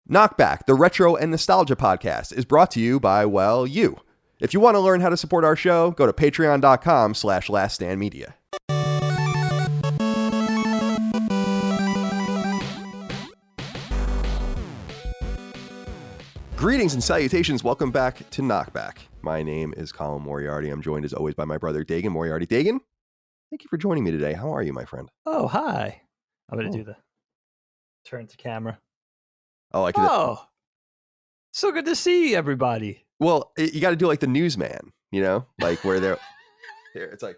KnockBack, the retro and nostalgia podcast, is brought to you by, well, you. If you want to learn how to support our show, go to patreon.com/laststandmedia. Greetings and salutations. Welcome back to KnockBack. My name is Colin Moriarty. I'm joined as always by my brother, Dagan Moriarty. Dagan, thank you for joining me today. How are you, my friend? Oh, hi. I'm going to do the turn to camera. Oh, like So good to see everybody. Well, you got to do like the newsman, you know, like where they're here. It's like,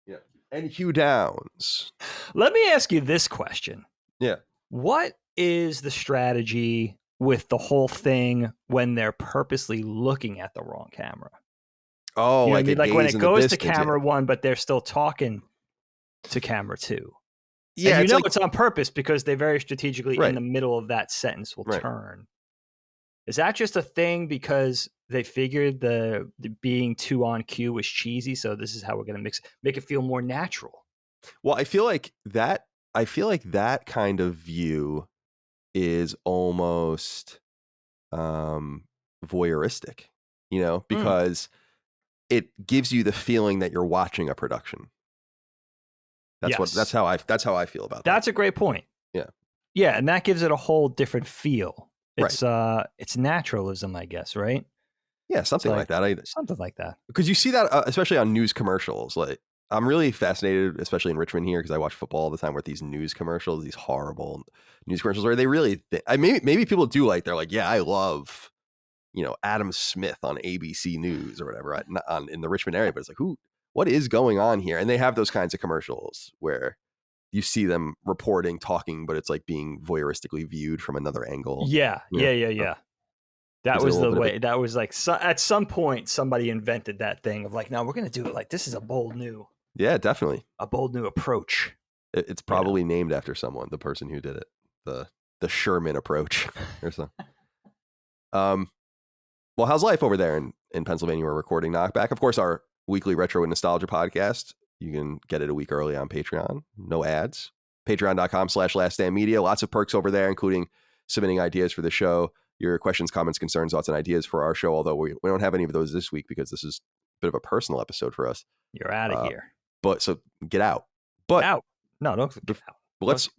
you know, and Hugh Downs. Let me ask you this question. Yeah. What is the strategy with the whole thing when they're purposely looking at the wrong camera? Oh, you know like, what I mean? Like when it goes to distance, camera one, but they're still talking to camera two. Yeah, and it's on purpose because they very strategically Right. in the middle of that sentence will Right. turn. Is that just a thing because they figured the being too on cue was cheesy, so this is how we're going to make it feel more natural? Well, I feel like that kind of view is almost voyeuristic, you know, because it gives you the feeling that you're watching a production. That's how I feel about that. That's a great point. Yeah. Yeah, and that gives it a whole different feel. It's it's naturalism, I guess, right? Yeah, something like that. Something like that. Because you see that especially on news commercials. Like, I'm really fascinated, especially in Richmond here, because I watch football all the time, with these news commercials, these horrible news commercials where they really maybe people do they're like, yeah, I love, you know, Adam Smith on ABC News or whatever in the Richmond area, but it's like, what is going on here? And they have those kinds of commercials where you see them reporting, talking, but it's like being voyeuristically viewed from another angle. Yeah. That was the way. That was like at some point somebody invented that thing of like, no, we're going to do it like this is a bold new. Yeah, definitely a bold new approach. It's probably named after someone, the person who did it, the Sherman approach or something. Well, how's life over there in Pennsylvania? We're recording KnockBack, of course, our weekly retro and nostalgia podcast. You can get it a week early on Patreon. No ads. Patreon.com/laststandmedia. Lots of perks over there, including submitting ideas for the show, your questions, comments, concerns, thoughts, and ideas for our show. Although we don't have any of those this week because this is a bit of a personal episode for us. You're out of here. But so get out. But get out. No, don't get out. Let's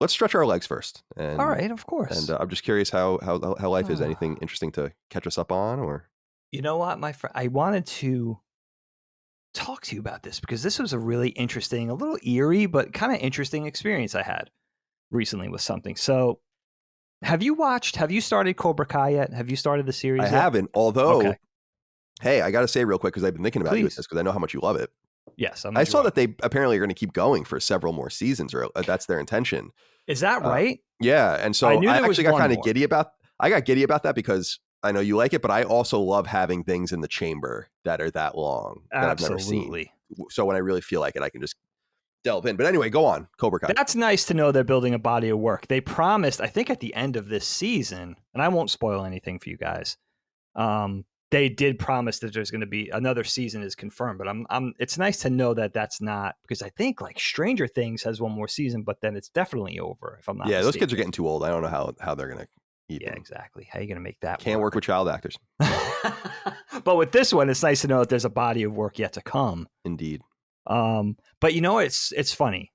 stretch our legs first. And, all right, of course. And I'm just curious how life is. Anything interesting to catch us up on, or? You know what, my friend, I wanted to talk to you about this because this was a really interesting, a little eerie, but kind of interesting experience I had recently with something. So have you started Cobra Kai yet? Have you started the series I yet? haven't, although, hey, I got to say real quick, because I've been thinking about you with this because I know how much you love it. Yes. I saw that they apparently are going to keep going for several more seasons, or that's their intention. Is that right? Yeah. And so I actually got kind of giddy about that because I know you like it, but I also love having things in the chamber that are that long that I've never seen. So when I really feel like it, I can just delve in. But anyway, go on, Cobra Kai. That's nice to know they're building a body of work. They promised, I think at the end of this season, and I won't spoil anything for you guys, they did promise that there's going to be another season is confirmed. But it's nice to know that that's not, because I think like Stranger Things has one more season, but then it's definitely over if I'm not mistaken. Those kids are getting too old. I don't know how they're going to eat them. Exactly. How are you going to make that Can't work with child actors. But with this one, it's nice to know that there's a body of work yet to come. Indeed. But you know, it's funny.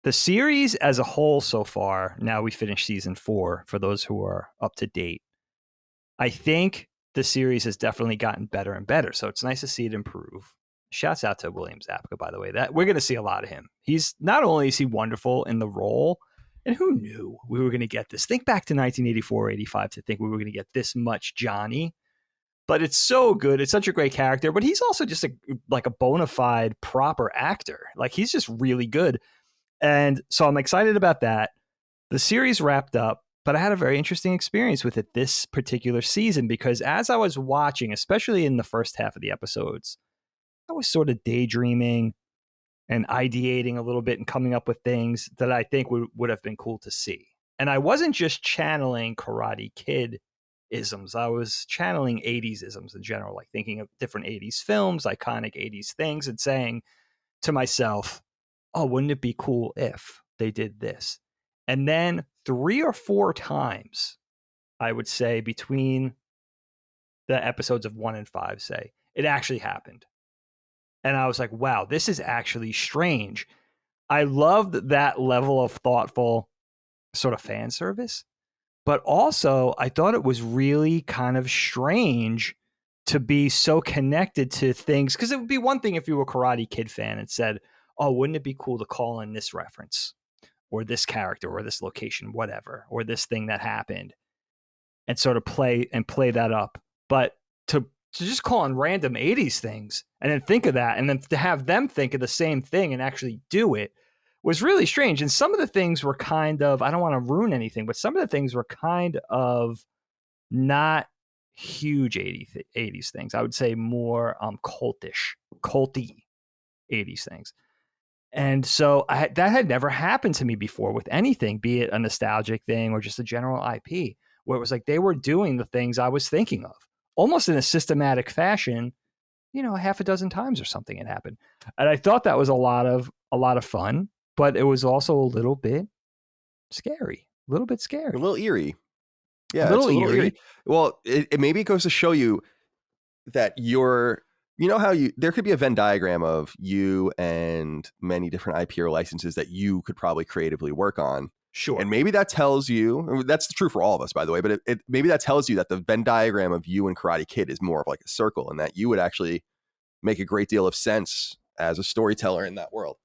The series as a whole so far, now we finished season 4 for those who are up to date. I think the series has definitely gotten better and better. So it's nice to see it improve. Shouts out to William Zabka, by the way. That we're going to see a lot of him. He's not only is he wonderful in the role, and who knew we were going to get this? Think back to 1984, 85 to think we were going to get this much Johnny. But it's so good. It's such a great character. But he's also just a bona fide proper actor. Like he's just really good. And so I'm excited about that. The series wrapped up, but I had a very interesting experience with it this particular season because as I was watching, especially in the first half of the episodes, I was sort of daydreaming and ideating a little bit and coming up with things that I think would have been cool to see. And I wasn't just channeling Karate Kid isms. I was channeling 80s isms in general, like thinking of different 80s films, iconic 80s things, and saying to myself, oh, wouldn't it be cool if they did this? And then 3 or 4 times I would say, between the episodes of 1 and 5, say. It actually happened. And I was like, wow, this is actually strange. I loved that level of thoughtful sort of fan service. But also, I thought it was really kind of strange to be so connected to things. Because it would be one thing if you were a Karate Kid fan and said, oh, wouldn't it be cool to call in this reference or this character or this location, whatever, or this thing that happened, and sort of play that up. But to just call on random 80s things and then think of that, and then to have them think of the same thing and actually do it, was really strange. And some of the things were kind of, I don't want to ruin anything, but some of the things were kind of not huge 80s things. I would say more culty 80s things. And so that had never happened to me before with anything, be it a nostalgic thing or just a general IP, where it was like they were doing the things I was thinking of almost in a systematic fashion, a half a dozen times or something had happened. And I thought that was a lot of fun, but it was also a little bit scary, A little eerie. Yeah, a it's little a little eerie. eerie. Well, it maybe goes to show you that how there could be a Venn diagram of you and many different IP or licenses that you could probably creatively work on. Sure. And maybe that tells you, that's true for all of us, by the way, but maybe that tells you that the Venn diagram of you and Karate Kid is more of like a circle, and that you would actually make a great deal of sense as a storyteller in that world.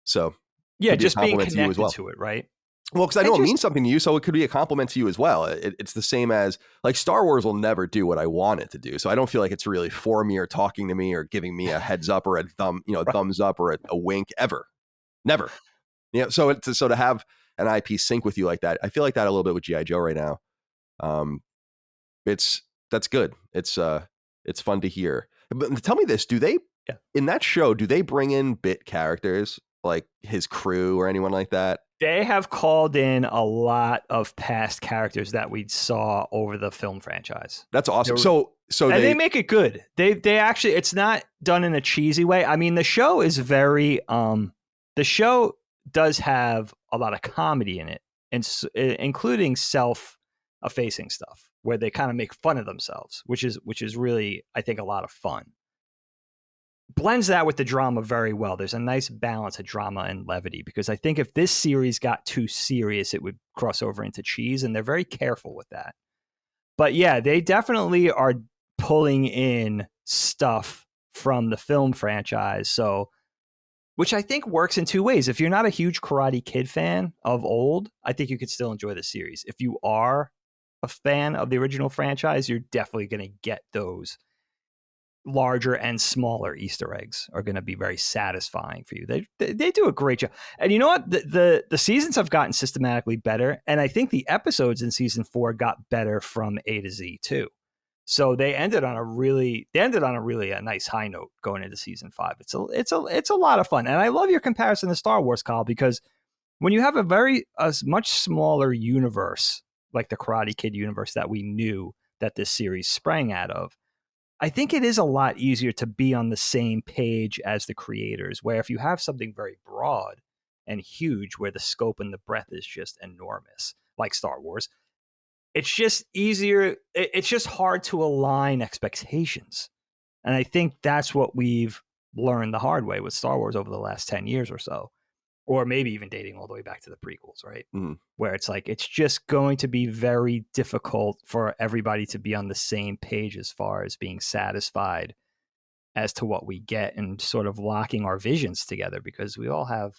So yeah, could be a just being compliment to you as connected well. to it, right? Well, because I know it means something to you, so it could be a compliment to you as well. It's the same as, like, Star Wars will never do what I want it to do, so I don't feel like it's really for me or talking to me or giving me a heads up or a thumbs up or a wink ever, never. So to have an IP sync with you like that, I feel like that a little bit with G.I. Joe right now. That's good. It's fun to hear. But tell me this: in that show, do they bring in bit characters like his crew or anyone like that? They have called in a lot of past characters that we saw over the film franchise. That's awesome. And they make it good. They actually, it's not done in a cheesy way. I mean, the show is very the show does have a lot of comedy in it, and including self-effacing stuff where they kind of make fun of themselves, which is really, I think, a lot of fun. Blends that with the drama very well. There's a nice balance of drama and levity, because I think if this series got too serious, it would cross over into cheese, and they're very careful with that. But yeah, they definitely are pulling in stuff from the film franchise. So, which I think works in two ways. If you're not a huge Karate Kid fan of old, I think you could still enjoy the series. If you are a fan of the original franchise, you're definitely going to get those larger and smaller Easter eggs are going to be very satisfying for you. They do a great job. And you know what? The seasons have gotten systematically better. And I think the episodes in season 4 got better from A to Z too. So they ended on a really a nice high note going into season 5. It's a lot of fun. And I love your comparison to Star Wars, Kyle, because when you have a much smaller universe like the Karate Kid universe that we knew that this series sprang out of, I think it is a lot easier to be on the same page as the creators, where if you have something very broad and huge, where the scope and the breadth is just enormous, like Star Wars, it's just easier. It's just hard to align expectations. And I think that's what we've learned the hard way with Star Wars over the last 10 years or so, or maybe even dating all the way back to the prequels, right? Mm. Where it's like, it's just going to be very difficult for everybody to be on the same page as far as being satisfied as to what we get, and sort of locking our visions together, because we all have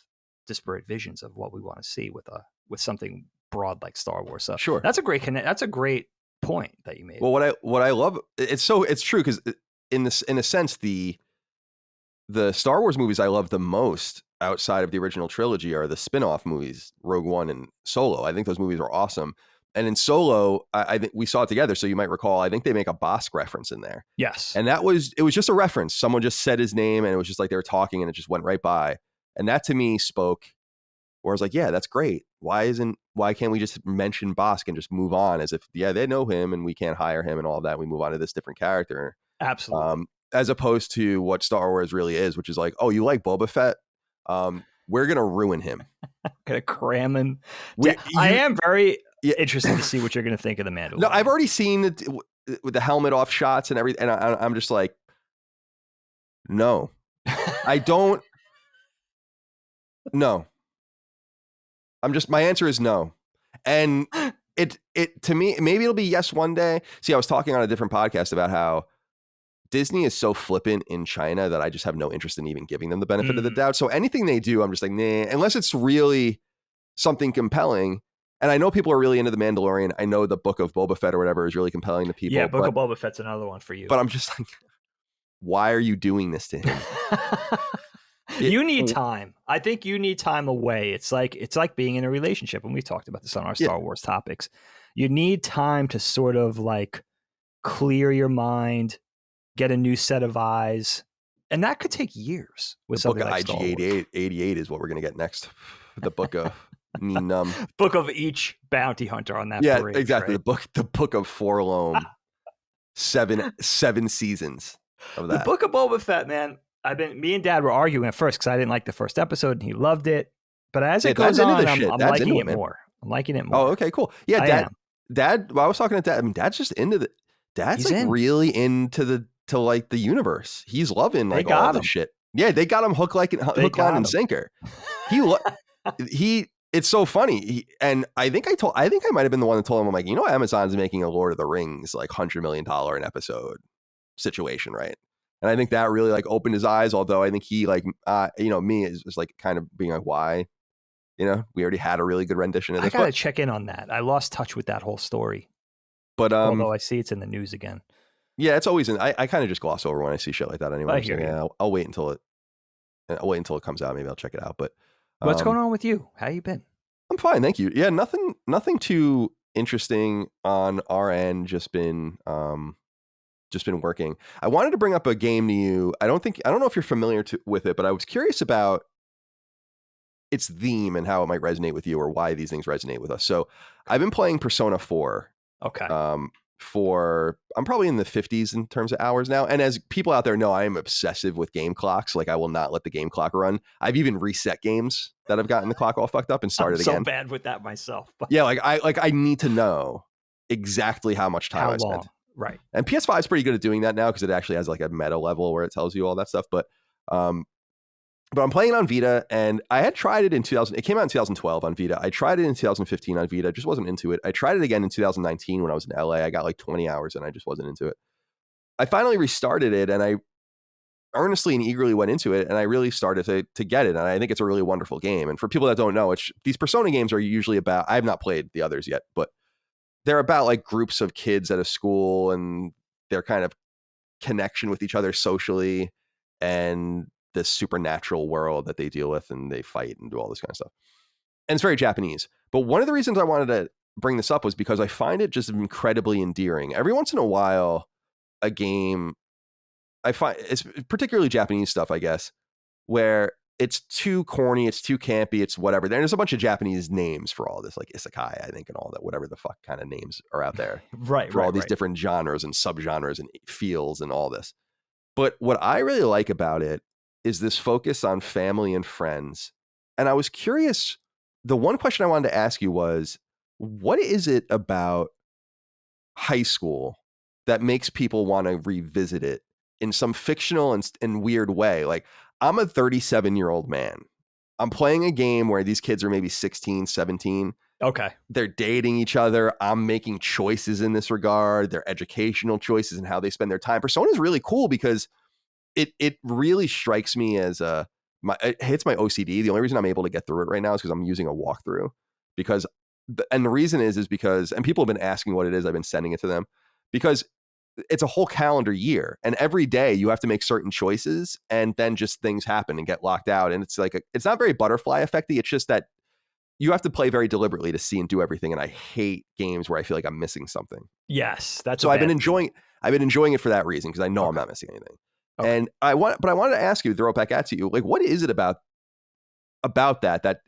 disparate visions of what we want to see with something broad like Star Wars. So sure, that's a great point that you made. Well, what I love, it's true, because in a sense, the Star Wars movies I love the most outside of the original trilogy are the spin-off movies, Rogue One and Solo. I think those movies are awesome. And in Solo, I think we saw it together, so you might recall, I think they make a Bosk reference in there. Yes. And it was just a reference. Someone just said his name, and it was just like they were talking, and it just went right by. And that to me spoke, where I was like, yeah, that's great. Why can't we just mention Bosk and just move on as if, yeah, they know him and we can't hire him and all of that. We move on to this different character. Absolutely. As opposed to what Star Wars really is, which is like, oh, you like Boba Fett? We're going to ruin him. Gonna cram him. Yeah. interested to see what you're going to think of the Mandalorian. No, I've already seen it with the helmet off shots and everything, and I'm just like, no, I don't. No, my answer is no, and it to me, maybe it'll be yes one day. See, I was talking on a different podcast about how Disney is so flippant in China that I just have no interest in even giving them the benefit of the doubt. So anything they do, I'm just like, nah, unless it's really something compelling. And I know people are really into The Mandalorian. I know the Book of Boba Fett or whatever is really compelling to people. Yeah, Book of Boba Fett's another one for you. But I'm just like, why are you doing this to him? You need time. I think you need time away. It's like being in a relationship, and we've talked about this on our Star Wars topics. You need time to sort of like clear your mind, get a new set of eyes, and that could take years. With the book of like IG-88 is what we're going to get next. The book of Num. Book of each bounty hunter on that. Yeah, bridge, exactly. Right? The book of Forlom. seven seasons of that. The Book of Boba Fett, man. Me and Dad were arguing at first because I didn't like the first episode and he loved it. But as it goes on, I'm liking it more. I'm liking it more. Oh, okay, cool. Yeah, Dad. Well, I was talking to Dad. I mean, Dad's just into the. Dad's like really into the universe. He's loving like all the shit. Yeah, they got him hook, line, and sinker. He. It's so funny. And I think I might have been the one that told him, I'm like, Amazon's making a Lord of the Rings like $100 million an episode situation, right? And I think that really like opened his eyes. Although I think he like, me is like kind of being like, why? We already had a really good rendition of this. I gotta check in on that. I lost touch with that whole story. But although I see it's in the news again. Yeah, it's always I kind of just gloss over when I see shit like that anyway. I'll wait until it comes out. Maybe I'll check it out. But what's going on with you? How you been? I'm fine, thank you. Yeah, nothing too interesting on our end. Just been working. I wanted to bring up a game to you. I don't know if you're familiar with it, but I was curious about its theme and how it might resonate with you, or why these things resonate with us. So I've been playing Persona 4. Okay. I'm probably in the 50s in terms of hours now. And as people out there know, I am obsessive with game clocks. Like I will not let the game clock run. I've even reset games that have gotten the clock all fucked up and started again. I'm so bad with that myself. Yeah, I need to know exactly how much time I spent. Right. And PS5 is pretty good at doing that now because it actually has like a meta level where it tells you all that stuff. But I'm playing it on Vita, and I had tried it in 2000. It came out in 2012 on Vita. I tried it in 2015 on Vita. Just wasn't into it. I tried it again in 2019 when I was in LA. I got like 20 hours, and I just wasn't into it. I finally restarted it, and I earnestly and eagerly went into it, and I really started to get it. And I think it's a really wonderful game. And for people that don't know, these Persona games are usually about. I have not played the others yet, but they're about like groups of kids at a school and their kind of connection with each other socially, and this supernatural world that they deal with, and they fight and do all this kind of stuff. And it's very Japanese. But one of the reasons I wanted to bring this up was because I find it just incredibly endearing. Every once in a while, a game, I find it's particularly Japanese stuff, I guess, where it's too corny, it's too campy, it's whatever. There's a bunch of Japanese names for all this, like isekai, I think, and all that, whatever the fuck kind of names are out there. Right. For all these different genres and subgenres and feels and all this. But what I really like about it is this focus on family and friends. And I was curious, the one question I wanted to ask you was, what is it about high school that makes people want to revisit it in some fictional and weird way? Like, I'm a 37-year-old man. I'm playing a game where these kids are maybe 16, 17. Okay. They're dating each other. I'm making choices in this regard, their educational choices and how they spend their time. Persona is really cool because it really strikes me as it hits my OCD. The only reason I'm able to get through it right now is because I'm using a walkthrough. And the reason is because, and people have been asking what it is. I've been sending it to them because it's a whole calendar year, and every day you have to make certain choices, and then just things happen and get locked out. And it's like it's not very butterfly effecty. It's just that you have to play very deliberately to see and do everything. And I hate games where I feel like I'm missing something. Yes, that's so I've been enjoying it for that reason, because I know I'm not missing anything. Okay. And I wanted to ask you, throw it back at you, like, what is it about that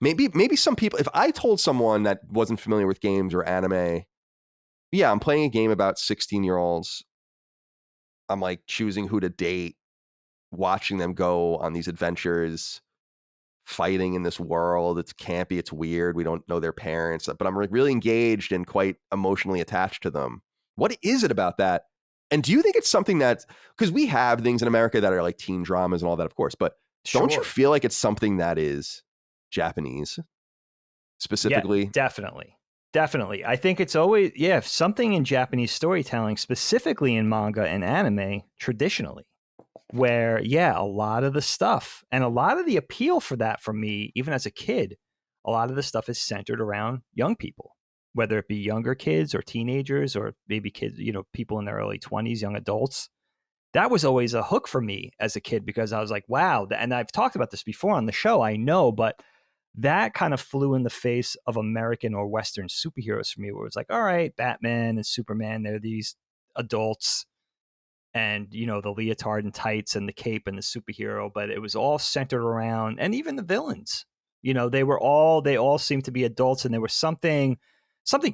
maybe some people, if I told someone that wasn't familiar with games or anime, yeah, I'm playing a game about 16-year-olds. I'm like choosing who to date, watching them go on these adventures, fighting in this world. It's campy, it's weird. We don't know their parents, but I'm really engaged and quite emotionally attached to them. What is it about that? And do you think it's something that, because we have things in America that are like teen dramas and all that, of course, but don't you Sure. feel like it's something that is Japanese Yeah, specifically? definitely. Definitely. I think it's always, yeah, something in Japanese storytelling, specifically in manga and anime, traditionally, where, yeah, a lot of the stuff and a lot of the appeal for that for me, even as a kid, a lot of the stuff is centered around young people, whether it be younger kids or teenagers or maybe kids, people in their early 20s, young adults. That was always a hook for me as a kid because I was like, wow. And I've talked about this before on the show, I know, but that kind of flew in the face of American or Western superheroes for me, where it's like, all right, Batman and Superman, they're these adults and, the leotard and tights and the cape and the superhero, but it was all centered around, and even the villains, they all seemed to be adults, and there was something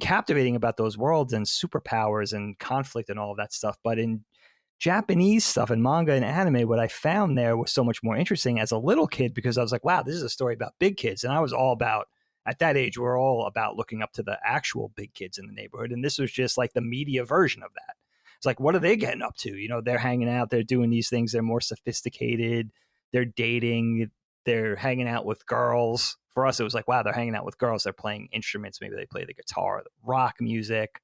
captivating about those worlds and superpowers and conflict and all of that stuff. But in Japanese stuff and manga and anime, what I found there was so much more interesting as a little kid because I was like, wow, this is a story about big kids. And I was all about, at that age, we're all about looking up to the actual big kids in the neighborhood. And this was just like the media version of that. It's like, what are they getting up to? They're hanging out, they're doing these things, they're more sophisticated, they're dating, they're hanging out with girls. For us, it was like, wow, they're hanging out with girls, they're playing instruments, maybe they play the guitar, rock music,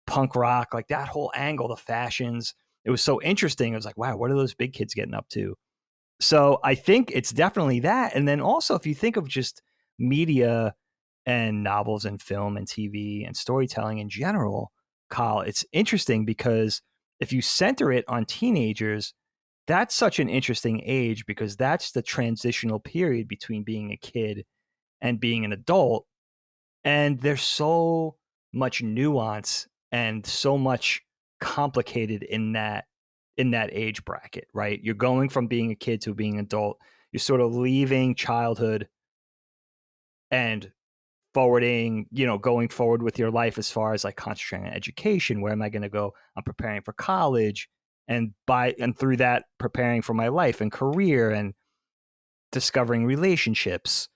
punk rock, like that whole angle, the fashions. It was so interesting. It was like, wow, what are those big kids getting up to? So I think it's definitely that. And then also, if you think of just media and novels and film and TV and storytelling in general, Kyle, it's interesting because if you center it on teenagers, that's such an interesting age because that's the transitional period between being a kid and being an adult. And there's so much nuance and so much complicated in that age bracket, right? You're going from being a kid to being an adult. You're sort of leaving childhood and forwarding, going forward with your life as far as like concentrating on education. Where am I going to go? I'm preparing for college, and through that preparing for my life and career and discovering relationships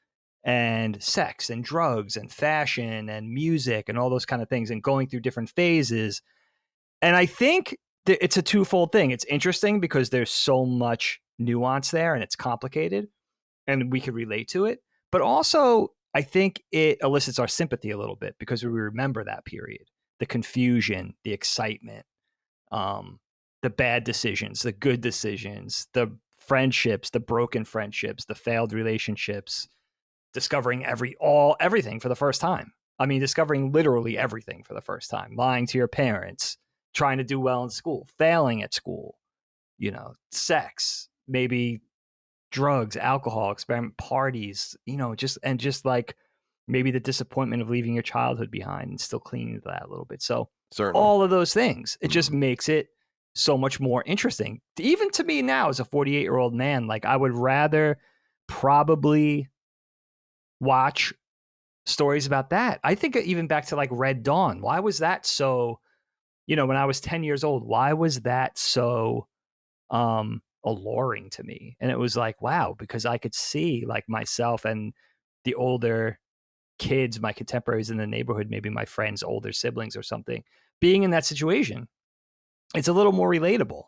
and sex and drugs and fashion and music and all those kind of things and going through different phases. And I think it's a twofold thing. It's interesting because there's so much nuance there and it's complicated and we can relate to it. But also, I think it elicits our sympathy a little bit because we remember that period, the confusion, the excitement, the bad decisions, the good decisions, the friendships, the broken friendships, the failed relationships, discovering everything for the first time. I mean, discovering literally everything for the first time, lying to your parents, trying to do well in school, failing at school, sex, maybe drugs, alcohol, experiment parties, just like maybe the disappointment of leaving your childhood behind and still clinging to that a little bit. So Certainly. all of those things, it just makes it so much more interesting. Even to me now as a 48-year-old man, like I would rather probably watch stories about that. I think even back to like Red Dawn. Why was that so, when I was 10 years old, why was that so alluring to me? And it was like, wow, because I could see like myself and the older kids, my contemporaries in the neighborhood, maybe my friends' older siblings or something, being in that situation. It's a little more relatable,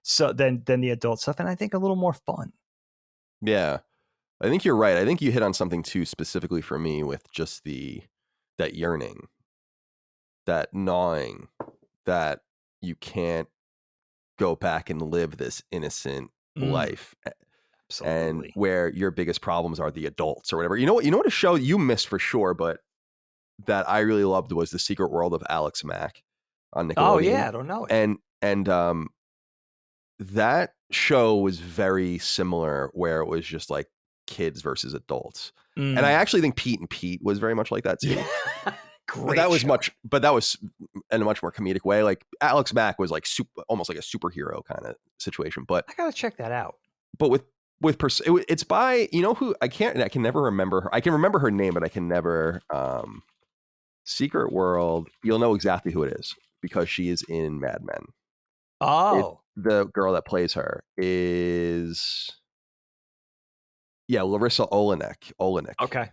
so than the adult stuff, and I think a little more fun. Yeah. I think you're right. I think you hit on something too specifically for me with just that yearning, that gnawing, that you can't go back and live this innocent life. And Absolutely. where your biggest problems are the adults or whatever. You know what a show you missed for sure, but that I really loved was The Secret World of Alex Mack on Oh Nickelodeon. yeah, I don't know it. And that show was very similar where it was just like kids versus adults. And I actually think Pete and Pete was very much like that too. Yeah. But Great that was show. in a much more comedic way. Like Alex Mack was like almost like a superhero kind of situation. But I gotta check that out. it's by, who I can never remember her. I can remember her name, but I can never Secret World. You'll know exactly who it is because she is in Mad Men. Oh, The girl that plays her is Yeah, Larissa Olenek. Okay.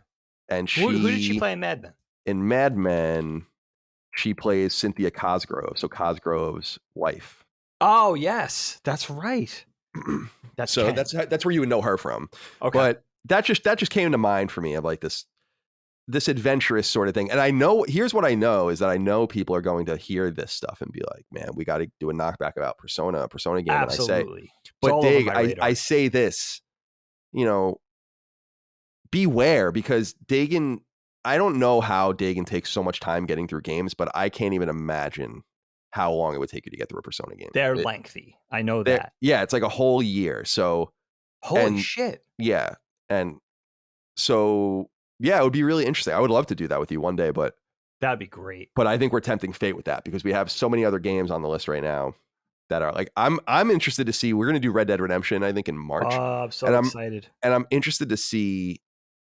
And Who did she play in Mad Men? in Mad Men, she plays Cynthia Cosgrove, so Cosgrove's wife. Oh, yes. That's right. That's So Ken. that's where you would know her from. Okay. But that just came to mind for me of like this adventurous sort of thing. And here's what I know is that I know people are going to hear this stuff and be like, man, we got to do a knockback about a Persona game. Absolutely. And I say, It's but all over Dig, my radar. I say this, beware, because Dagon, I don't know how Dagon takes so much time getting through games, but I can't even imagine how long it would take you to get through a Persona game. They're lengthy. I know that. Yeah, it's like a whole year. So holy shit. Yeah. And so yeah, it would be really interesting. I would love to do that with you one day, but that'd be great. But I think we're tempting fate with that because we have so many other games on the list right now that are like I'm interested to see. We're going to do Red Dead Redemption, I think, in March. Oh, I'm so excited. And I'm interested to see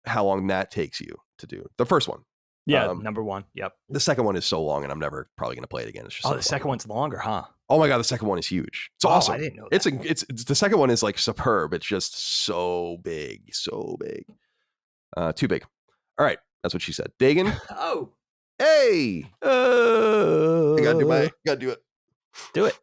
how long that takes you to do the first one. Yeah, number one. Yep. The second one is so long, and I'm never probably going to play it again. It's just the second one's longer, huh? Oh my god, the second one is huge. It's awesome. I didn't know that. It's the second one is like superb. It's just so big, too big. All right, that's what she said. Dagon. Oh, hey, I gotta do it. Do it.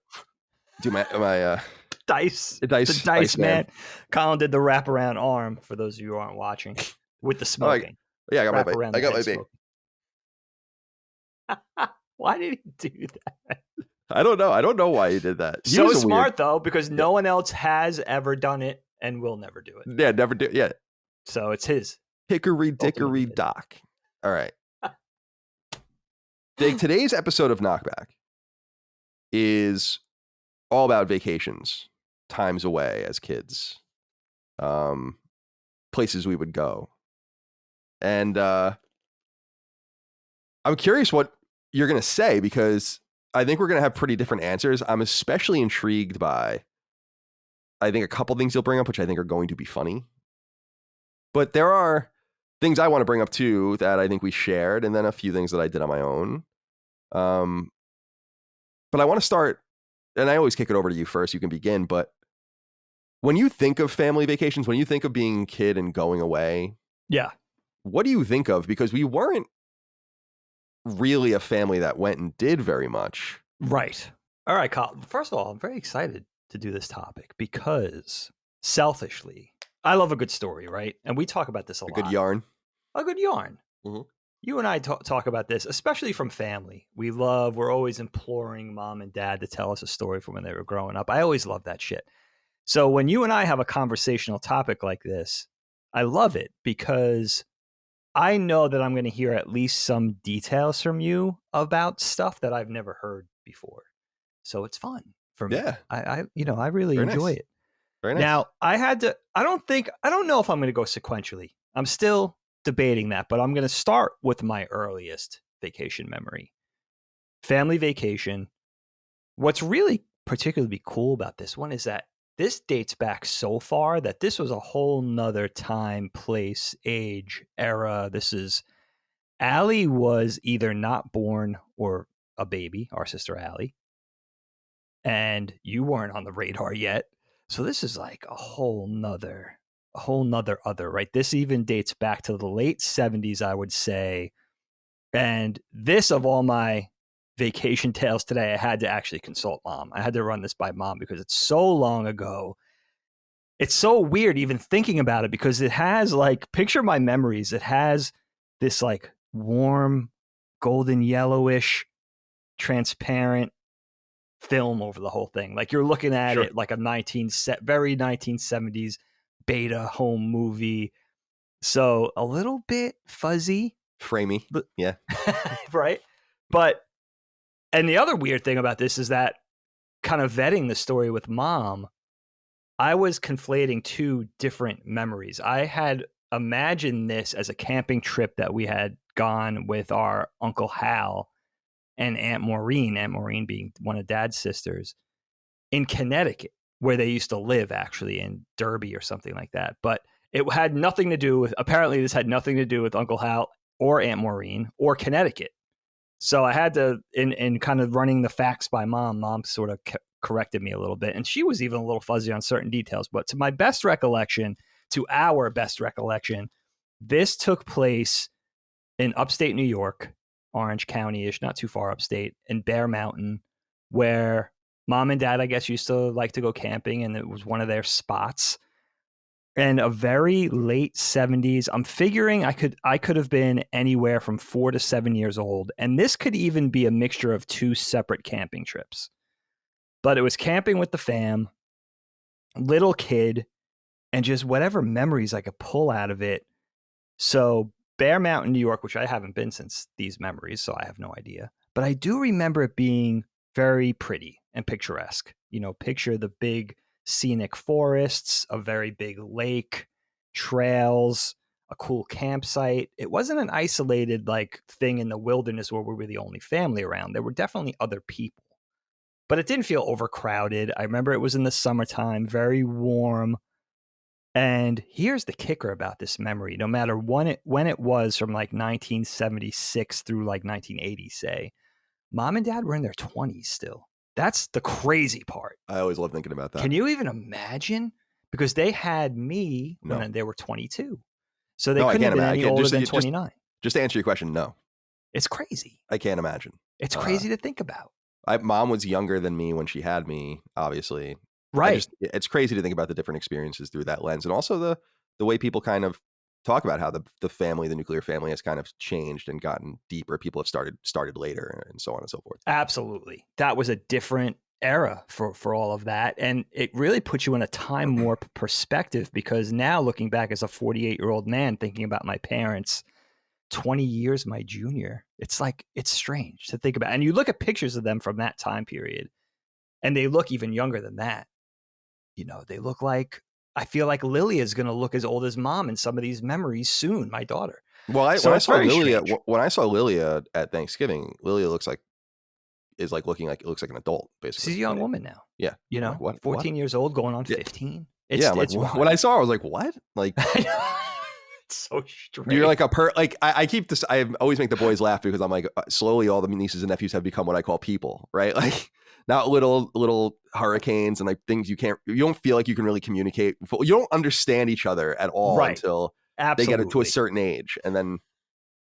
Do my dice. The dice man. Colin did the wraparound arm for those of you who aren't watching with the smoking. Yeah, I got my baby. Why did he do that? I don't know why he did that. So smart though, because no one else has ever done it and will never do it. Yeah, never do. Yeah. So it's his. Hickory dickory dock. All right. Today's episode of Knockback is all about vacations, times away as kids, places we would go. And I'm curious what you're going to say because I think we're going to have pretty different answers. I'm especially intrigued by, I think, a couple things you'll bring up, which I think are going to be funny. But there are things I want to bring up too that I think we shared, and then a few things that I did on my own. But I want to start, and I always kick it over to you first. You can begin. But when you think of family vacations, when you think of being a kid and going away, yeah, what do you think of? Because we weren't really a family that went and did very much. Right. All right, Colin. First of all, I'm very excited to do this topic because selfishly, I love a good story, right? And we talk about this a lot. A good yarn. A good yarn. Mm-hmm. You and I talk about this, especially from family. We're always imploring mom and dad to tell us a story from when they were growing up. I always love that shit. So when you and I have a conversational topic like this, I love it because I know that I'm going to hear at least some details from you about stuff that I've never heard before. So it's fun for me. Yeah. I really enjoy it. Very nice. Now, I don't know if I'm going to go sequentially. I'm still debating that, but I'm going to start with my earliest vacation memory. Family vacation. What's really particularly cool about this one is that this dates back so far that this was a whole nother time, place, age, era. Allie was either not born or a baby, our sister Allie, and you weren't on the radar yet. So this is like a whole nother, right? This even dates back to the late 70s, I would say. And this, of all my vacation tales today, I had to actually consult mom. I had to run this by mom because it's so long ago. It's so weird even thinking about it because it has like, picture my memories. It has this like warm, golden yellowish, transparent film over the whole thing. Like you're looking at it like a very 1970s beta home movie. So a little bit fuzzy. Framey. But, yeah. Right. And the other weird thing about this is that kind of vetting the story with mom, I was conflating two different memories. I had imagined this as a camping trip that we had gone with our Uncle Hal and Aunt Maureen being one of Dad's sisters, in Connecticut, where they used to live, actually, in Derby or something like that. But it had nothing to do with, apparently this had nothing to do with Uncle Hal or Aunt Maureen or Connecticut. So I had to, in kind of running the facts by mom sort of corrected me a little bit. And she was even a little fuzzy on certain details. But to my best recollection, to our best recollection, this took place in upstate New York, Orange County-ish, not too far upstate, in Bear Mountain, where mom and dad, I guess, used to like to go camping, and it was one of their spots. And a very late 70s, I'm figuring I could have been anywhere from 4 to 7 years old. And this could even be a mixture of two separate camping trips. But it was camping with the fam, little kid, and just whatever memories I could pull out of it. So Bear Mountain, New York, which I haven't been since these memories, so I have no idea. But I do remember it being very pretty and picturesque. You know, picture the big scenic forests, a very big lake, trails, a cool campsite. It wasn't an isolated like thing in the wilderness where we were the only family around. There were definitely other people, but it didn't feel overcrowded. I remember it was in the summertime, very warm. And here's the kicker about this memory. No matter when it was, from like 1976 through like 1980, say, mom and dad were in their 20s still. That's the crazy part. I always love thinking about that. Can you even imagine? Because they had me when they were 22. So they couldn't have been any older than 29. Just to answer your question, no. It's crazy. I can't imagine. It's crazy to think about. Mom was younger than me when she had me, obviously. Right. It's crazy to think about the different experiences through that lens. And also the way people kind of talk about how the family, the nuclear family, has kind of changed and gotten deeper. People have started later and so on and so forth. Absolutely. That was a different era for all of that. And it really puts you in a time warp perspective, because now looking back as a 48-year-old man thinking about my parents 20 years my junior, it's like, it's strange to think about. And you look at pictures of them from that time period and they look even younger than that. You know, they look like, I feel like Lilia is going to look as old as mom in some of these memories soon, my daughter. Well, when I saw Lilia at Thanksgiving, Lilia looks like an adult, basically. She's a young woman now. Yeah. You know, like, 14 years old going on 15. When I saw her, I was like, what? Like, it's so strange. You're like I keep this, I always make the boys laugh because I'm like, slowly all the nieces and nephews have become what I call people, right? Like, not little hurricanes and like things you don't feel like you can really communicate. You don't understand each other at all until they get to a certain age. And then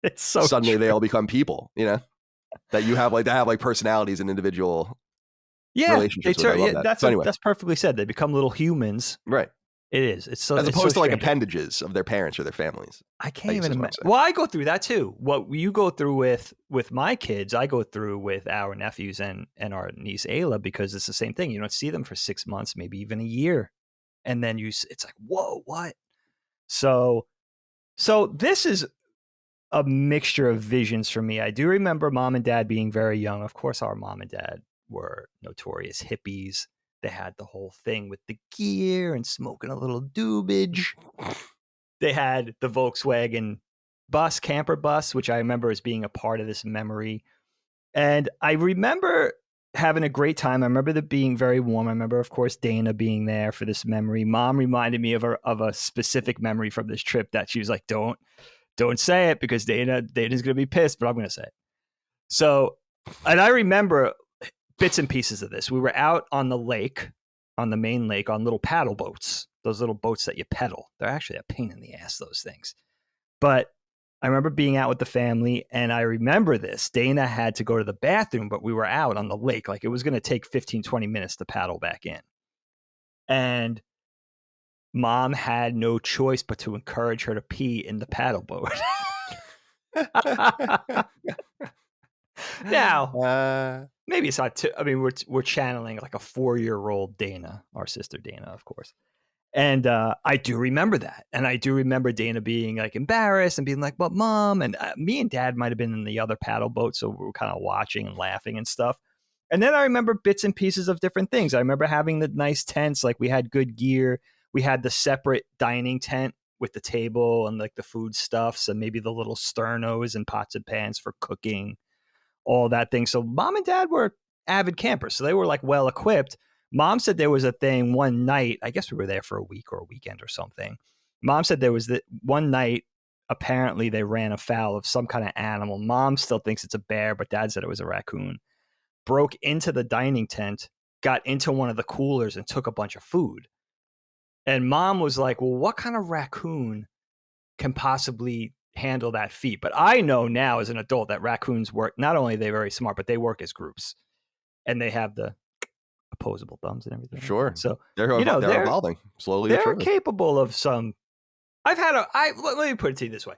it's so suddenly they all become people, you know, that you have like personalities and individual relationships. That's perfectly said. They become little humans. Right. It is. It's so, as opposed to like appendages of their parents or their families. I can't even imagine. Well, I go through that too. What you go through with my kids, I go through with our nephews and our niece Ayla, because it's the same thing. You don't see them for 6 months, maybe even a year, and then it's like, whoa, what? So this is a mixture of visions for me. I do remember mom and dad being very young. Of course, our mom and dad were notorious hippies. They had the whole thing with the gear and smoking a little doobage. They had the Volkswagen camper bus, which I remember as being a part of this memory. And I remember having a great time. I remember it being very warm. I remember, of course, Dana being there for this memory. Mom reminded me of a specific memory from this trip that she was like, don't say it, because Dana's going to be pissed, but I'm going to say it. So, and I remember bits and pieces of this. We were out on the lake, on the main lake, on little paddle boats, those little boats that you pedal. They're actually a pain in the ass, those things. But I remember being out with the family, and I remember this. Dana had to go to the bathroom, but we were out on the lake. Like, it was going to take 15, 20 minutes to paddle back in. And mom had no choice but to encourage her to pee in the paddle boat. Now, maybe it's not too. I mean, we're channeling like a 4-year-old Dana, our sister Dana, of course. And I do remember that, and I do remember Dana being like embarrassed and being like, "But mom," and me and dad might have been in the other paddle boat, so we were kind of watching and laughing and stuff. And then I remember bits and pieces of different things. I remember having the nice tents, like we had good gear. We had the separate dining tent with the table and like the food stuffs and maybe the little sternos and pots and pans for cooking, all that thing. So mom and dad were avid campers, so they were like well equipped. Mom said there was a thing one night. I guess we were there for a week or a weekend or something. Mom said there was that one night, apparently they ran afoul of some kind of animal. Mom still thinks it's a bear, but dad said it was a raccoon. Broke into the dining tent, got into one of the coolers and took a bunch of food. And mom was like, well, what kind of raccoon can possibly handle that feat? But I know now as an adult that raccoons work, not only are they very smart, but they work as groups and they have the opposable thumbs and everything like Sure. that. So, They're evolving slowly but they're surely. capable of some. Let me put it to you this way.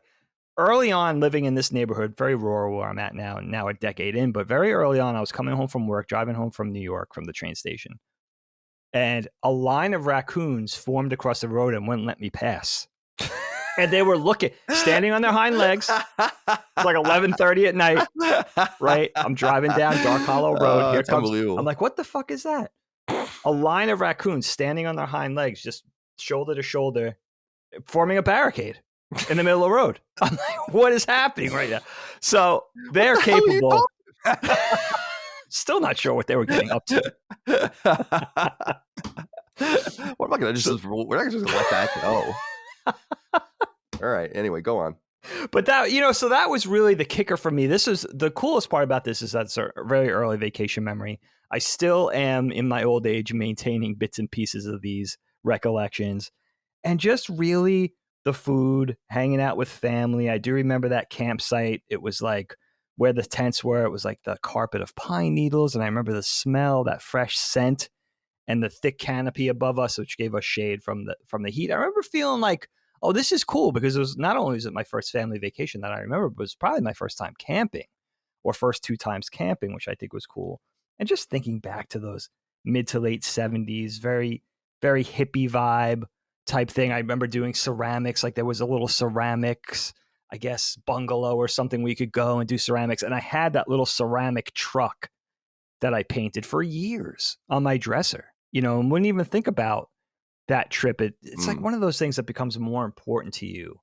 Early on, living in this neighborhood, very rural where I'm at now a decade in, but very early on, I was coming home from work, driving home from New York from the train station. And a line of raccoons formed across the road and wouldn't let me pass. And they were standing on their hind legs. It's like 11:30 at night, right? I'm driving down Dark Hollow Road. Here It's comes. unbelievable. I'm like, what the fuck is that? A line of raccoons standing on their hind legs, just shoulder to shoulder, forming a barricade in the middle of the road. I'm like, what is happening right now? So they're capable. Still not sure what they were getting up to. We're not just gonna let that go. All right. Anyway, go on. But so that was really the kicker for me. This is the coolest part about this is that's a very early vacation memory. I still am in my old age maintaining bits and pieces of these recollections, and just really the food, hanging out with family. I do remember that campsite. It was like where the tents were. It was like the carpet of pine needles, and I remember the smell, that fresh scent, and the thick canopy above us, which gave us shade from the heat. I remember feeling like, oh, this is cool, because it was not only was it my first family vacation that I remember, but it was probably my first time camping, or first 2 times camping, which I think was cool. And just thinking back to those mid to late 70s, very, very hippie vibe type thing. I remember doing ceramics, like there was a little ceramics, I guess, bungalow or something where you could go and do ceramics. And I had that little ceramic truck that I painted for years on my dresser, and wouldn't even think about that trip. It's like one of those things that becomes more important to you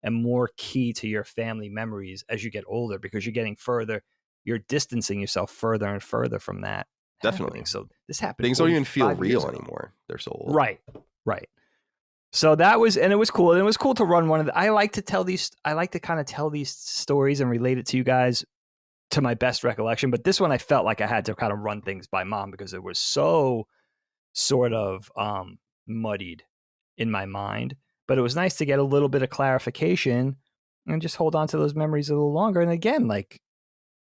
and more key to your family memories as you get older, because you're getting further, you're distancing yourself further and further from that. Definitely. Happening. So this happened. Things don't even feel real anymore. They're so old. Right. So that was, and it was cool. And it was cool to run one of the, I like to kind of tell these stories and relate it to you guys to my best recollection. But this one, I felt like I had to kind of run things by mom because it was so sort of muddied in my mind. But it was nice to get a little bit of clarification and just hold on to those memories a little longer. And again, like,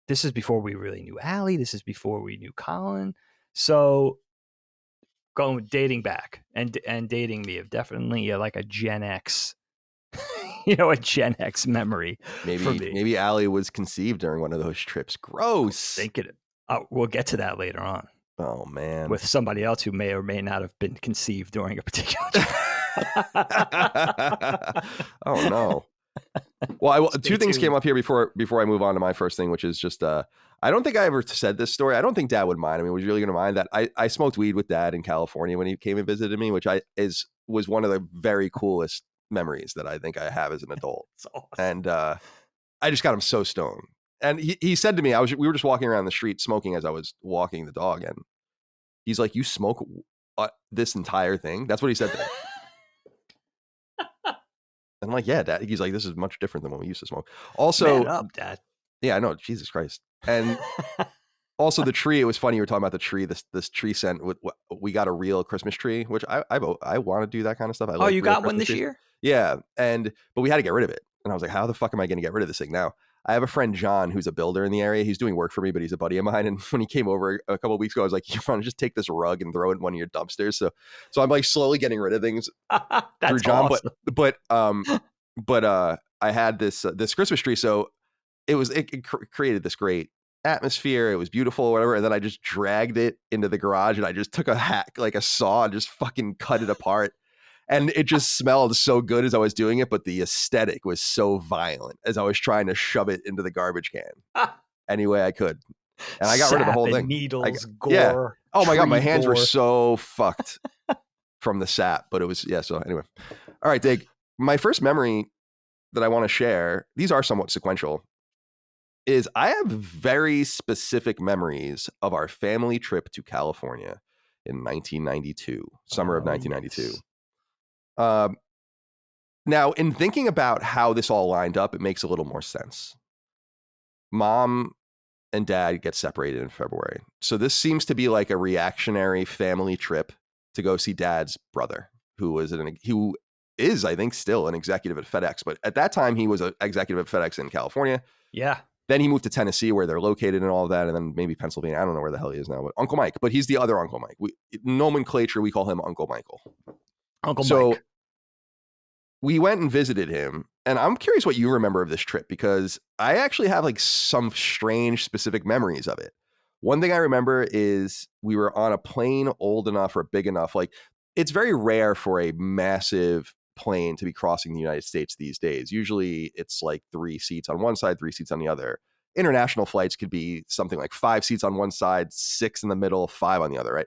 this is before we really knew Allie. This is before we knew Colin. So dating back and dating me of definitely like a Gen X, a Gen X memory. Maybe Allie was conceived during one of those trips. Gross. We'll get to that later on. Oh man, with somebody else who may or may not have been conceived during a particular trip. Oh no. Well, two things came up here before I move on to my first thing, which is just I don't think I ever said this story. I don't think Dad would mind. I mean, was you really going to mind that I smoked weed with Dad in California when he came and visited me, which was one of the very coolest memories that I think I have as an adult. Awesome. And I just got him so stoned. And he said to me, we were just walking around the street smoking as I was walking the dog, and he's like, "You smoke this entire thing?" That's what he said to me. And I'm like, "Yeah, Dad." He's like, "This is much different than when we used to smoke." Also, man up, Dad. Yeah, I know. Jesus Christ. And also the tree. It was funny. You were talking about the tree. This tree scent. We got a real Christmas tree, which I want to do that kind of stuff. You got one this year? Yeah, but we had to get rid of it. And I was like, how the fuck am I going to get rid of this thing now? I have a friend, John, who's a builder in the area. He's doing work for me, but he's a buddy of mine. And when he came over a couple of weeks ago, I was like, you want to just take this rug and throw it in one of your dumpsters? So I'm like slowly getting rid of things through John. Awesome. But I had this Christmas tree. So it created this great atmosphere. It was beautiful or whatever. And then I just dragged it into the garage and I just took a saw and just fucking cut it apart. And it just smelled so good as I was doing it, but the aesthetic was so violent as I was trying to shove it into the garbage can any way I could. And I got rid of the whole thing. Needles, gore. Yeah. Oh my God, my hands gore. were so fucked from the sap, but it was, yeah. So anyway. All right, Dig, my first memory that I want to share, these are somewhat sequential, is I have very specific memories of our family trip to California in 1992, summer of 1992. Yes. Now, in thinking about how this all lined up, it makes a little more sense. Mom and Dad get separated in February. So this seems to be like a reactionary family trip to go see Dad's brother, who is, I think, still an executive at FedEx. But at that time, he was an executive at FedEx in California. Yeah. Then he moved to Tennessee, where they're located and all of that, and then maybe Pennsylvania. I don't know where the hell he is now, but Uncle Mike. But he's the other Uncle Mike. Nomenclature, we call him Uncle Michael. Uncle So Mike. we went and visited him, and I'm curious what you remember of this trip, because I actually have like some strange specific memories of it. One thing I remember is we were on a plane old enough or big enough. Like, it's very rare for a massive plane to be crossing the United States these days. Usually it's like 3 seats on one side, 3 seats on the other. International flights could be something like 5 seats on one side, 6 in the middle, 5 on the other, right?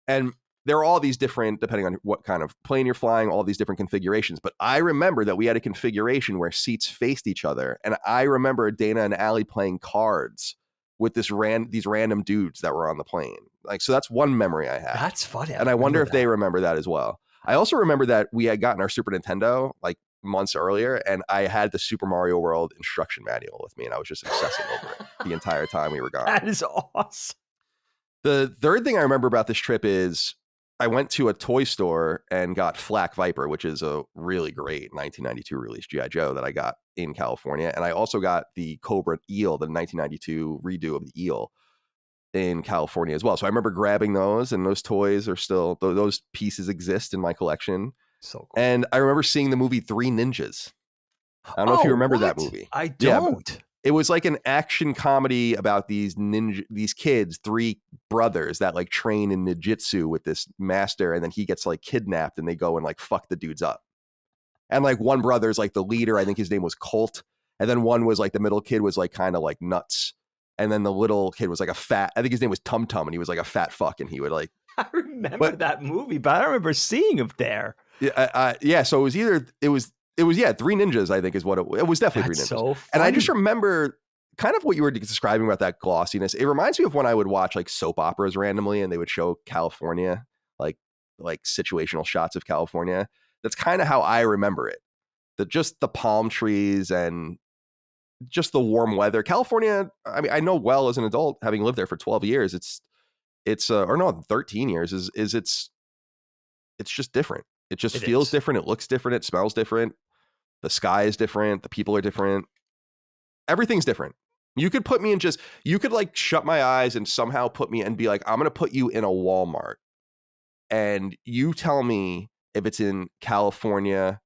And there are all these different, depending on what kind of plane you're flying, all these different configurations. But I remember that we had a configuration where seats faced each other. And I remember Dana and Allie playing cards with these random dudes that were on the plane. Like, so that's one memory I have. That's funny. And I wonder if they remember that as well. I also remember that we had gotten our Super Nintendo like months earlier, and I had the Super Mario World instruction manual with me, and I was just obsessing over it the entire time we were gone. That is awesome. The third thing I remember about this trip is I went to a toy store and got Flak Viper, which is a really great 1992 release G.I. Joe that I got in California. And I also got the Cobra Eel, the 1992 redo of the Eel in California as well. So I remember grabbing those, and those toys are still, those pieces exist in my collection. So cool. And I remember seeing the movie Three Ninjas. I don't know if you remember that movie. I don't. Yeah, it was like an action comedy about these kids, 3 brothers that like train in ninjutsu with this master, and then he gets like kidnapped, and they go and like fuck the dudes up. And like one brother's like the leader, I think his name was Colt, and then one was like the middle kid was like kind of like nuts, and then the little kid was like I think his name was Tum Tum, and he was like a fat fuck, and he would like. I remember that movie, but I don't remember seeing him there. Yeah. So it was Three Ninjas, I think is what it was. Definitely That's Three Ninjas. So funny. And I just remember kind of what you were describing about that glossiness. It reminds me of when I would watch like soap operas randomly, and they would show California, like situational shots of California. That's kind of how I remember it. Just the palm trees and just the warm weather. California, I mean, I know well as an adult, having lived there for 12 years, it's 13 years it's just different. It just feels different. It looks different. It smells different. The sky is different. The people are different. Everything's different. You could put me in you could like shut my eyes and somehow put me and be like, I'm going to put you in a Walmart, and you tell me if it's in California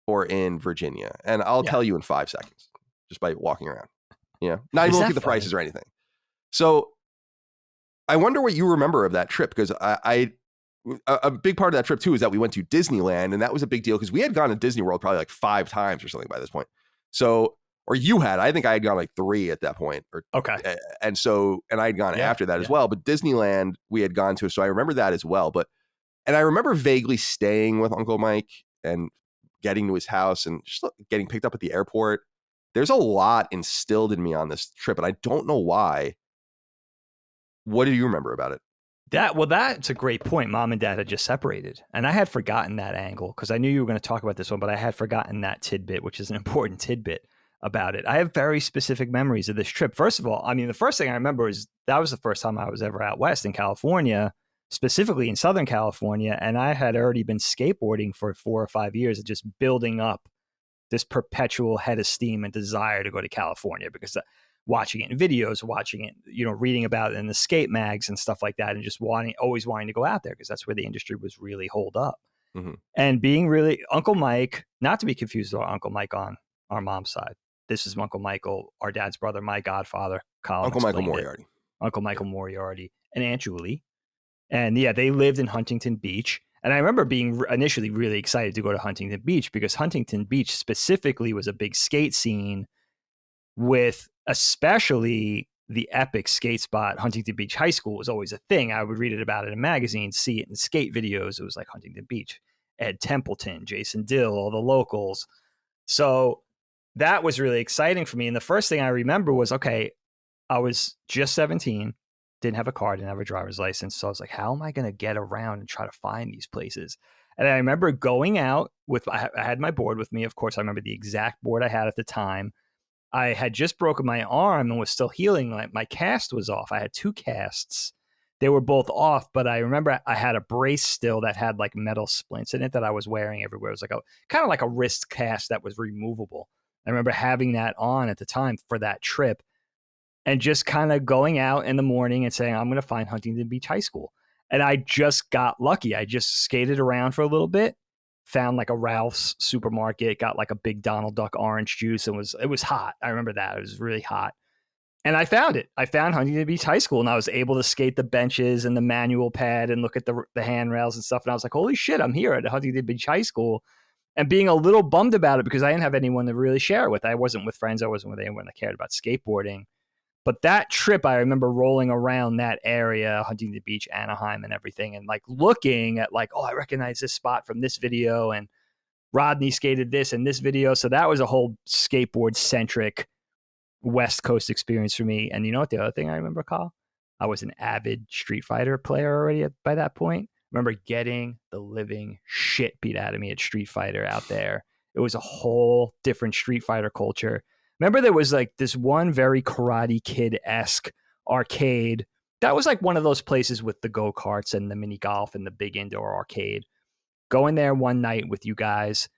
or in Virginia. And I'll tell you in 5 seconds just by walking around, not even look at the prices or anything. So I wonder what you remember of that trip, because a big part of that trip too is that we went to Disneyland, and that was a big deal because we had gone to Disney World probably like 5 times or something by this point. So, or you had, I think I had gone like 3 at that point. Okay. And I had gone after that as well, but Disneyland we had gone to. So I remember that as well. And I remember vaguely staying with Uncle Mike and getting to his house and just getting picked up at the airport. There's a lot instilled in me on this trip, and I don't know why. What do you remember about it? That's a great point. Mom and Dad had just separated, and I had forgotten that angle because I knew you were going to talk about this one, but I had forgotten that tidbit, which is an important tidbit about it. I have very specific memories of this trip. First of all, I mean, the first thing I remember is that was the first time I was ever out west in California, specifically in Southern California, and I had already been skateboarding for 4 or 5 years and just building up this perpetual head of steam and desire to go to California because watching it in videos, watching it, reading about it in the skate mags and stuff like that, and just always wanting to go out there because that's where the industry was really holed up. Mm-hmm. And being really Uncle Mike, not to be confused with Uncle Mike on our mom's side. This is Uncle Michael, our dad's brother, my godfather, Colin. Uncle Michael Moriarty. Uncle Michael Moriarty and Aunt Julie. And yeah, they lived in Huntington Beach. And I remember being initially really excited to go to Huntington Beach because Huntington Beach specifically was a big skate scene with especially the epic skate spot. Huntington Beach High School was always a thing. I would read about it in magazines, see it in skate videos. It was like Huntington Beach, Ed Templeton, Jason Dill, all the locals. So that was really exciting for me. And the first thing I remember was, okay, I was just 17, didn't have a car, didn't have a driver's license. So I was like, how am I going to get around and try to find these places? And I remember going out I had my board with me. Of course, I remember the exact board I had at the time. I had just broken my arm and was still healing. My cast was off. I had 2 casts. they were both off, but I remember I had a brace still that had like metal splints in it that I was wearing everywhere. It was like a kind of like a wrist cast that was removable. I remember having that on at the time for that trip and just kind of going out in the morning and saying, I'm going to find Huntington Beach High School. And I just got lucky. I just skated around for a little bit, found like a Ralph's supermarket, got like a big Donald Duck orange juice, and it was hot. I remember that. It was really hot. And I found it. I found Huntington Beach High School, and I was able to skate the benches and the manual pad and look at the handrails and stuff. And I was like, holy shit, I'm here at Huntington Beach High School. And being a little bummed about it because I didn't have anyone to really share it with. I wasn't with friends. I wasn't with anyone that cared about skateboarding. But that trip, I remember rolling around that area, Huntington Beach, Anaheim, and everything, and like looking at like, oh, I recognize this spot from this video, and Rodney skated this in this video. So that was a whole skateboard-centric West Coast experience for me. And you know what the other thing I remember, Kyle? I was an avid Street Fighter player already by that point. I remember getting the living shit beat out of me at Street Fighter out there. It was a whole different Street Fighter culture. Remember there was like this one very Karate Kid-esque arcade. That was like one of those places with the go-karts and the mini golf and the big indoor arcade. Going there one night with you guys,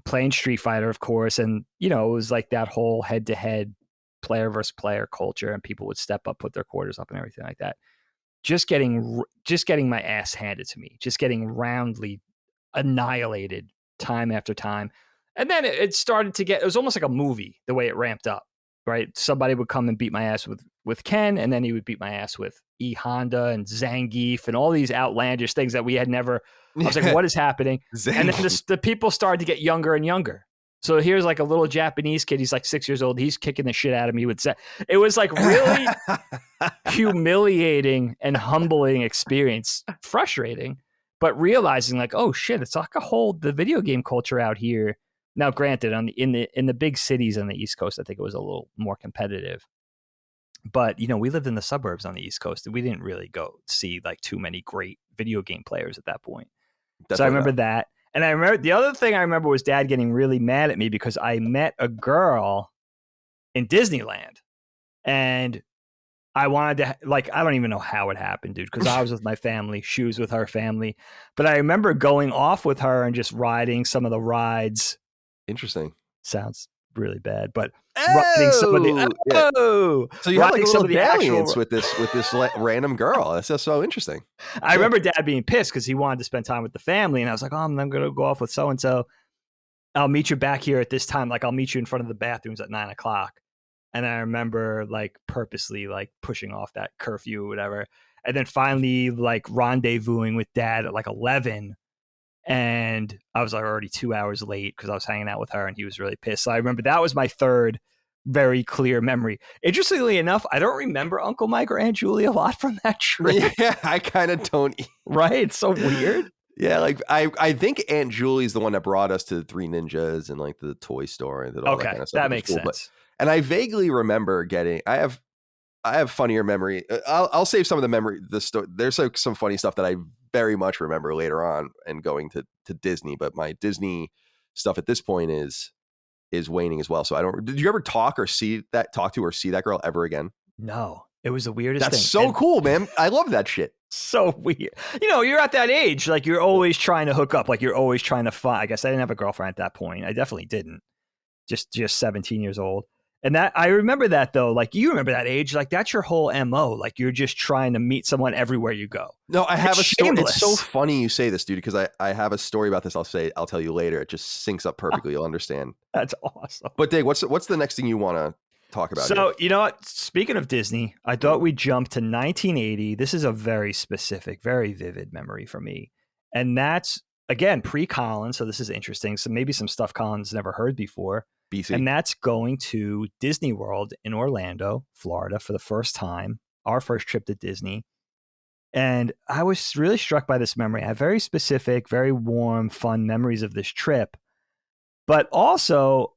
playing Street Fighter, of course. And, you know, it was like that whole head-to-head player versus player culture, and people would step up, put their quarters up and everything like that. Just getting my ass handed to me, just getting roundly annihilated time after time. And then it started to get, it was almost like a movie, the way it ramped up, right? Somebody would come and beat my ass with Ken, and then he would beat my ass with E Honda and Zangief and all these outlandish things that we had never, I was like, what is happening? And then the people started to get younger and younger. So here's like a little Japanese kid. He's like 6 years old. He's kicking the shit out of me with it was like really humiliating and humbling experience, frustrating, but realizing like, oh shit, it's like the video game culture out here. Now, granted, in the big cities on the East Coast, I think it was a little more competitive. But you know, we lived in the suburbs on the East Coast, and we didn't really go see like too many great video game players at that point. Definitely. So I remember that. And I remember the other thing I remember was Dad getting really mad at me because I met a girl in Disneyland, and I wanted to, like, I don't even know how it happened, dude, because I was with my family, she was with her family. But I remember going off with her and just riding some of the rides. Interesting. Sounds really bad, but riding some of the so you had like a little dalliance with this random girl. That's just so interesting. I remember Dad being pissed because he wanted to spend time with the family, and I was like, oh, I'm going to go off with so and so. I'll meet you back here at this time. Like, I'll meet you in front of the bathrooms at 9:00. And I remember like purposely like pushing off that curfew or whatever, and then finally like rendezvousing with Dad at like 11. And I was like already 2 hours late because I was hanging out with her, and he was really pissed. So I remember that was my third very clear memory. Interestingly enough, I don't remember Uncle Mike or Aunt Julie a lot from that trip. Yeah, I kind of don't. Right? It's so weird. Yeah, like I think Aunt Julie's the one that brought us to the Three Ninjas and like the toy store and all that kind of stuff. That makes sense. And I vaguely remember I have funnier memory. I'll save some of the memory. There's like some funny stuff that I very much remember later on and going to Disney, but my Disney stuff at this point is waning as well. So did you ever talk to or see that girl ever again? No, it was the weirdest thing. That's so cool, man. I love that shit. So weird. You know, you're at that age, like you're always trying to hook up, like you're always trying to find. I guess I didn't have a girlfriend at that point. I definitely didn't. Just 17 years old. And that I remember that though, like you remember that age, like that's your whole MO. Like you're just trying to meet someone everywhere you go. No, I have a story. It's so funny you say this, dude, because I have a story about this. I'll tell you later. It just syncs up perfectly. You'll understand. That's awesome. But Dave, what's the next thing you want to talk about? So, you know what? Speaking of Disney, I thought we'd jump to 1980. This is a very specific, very vivid memory for me. And that's, again, pre-Colin. So this is interesting. So maybe some stuff Colin's never heard before. BC. And that's going to Disney World in Orlando, Florida for the first time, our first trip to Disney. And I was really struck by this memory. I have very specific, very warm, fun memories of this trip. But also,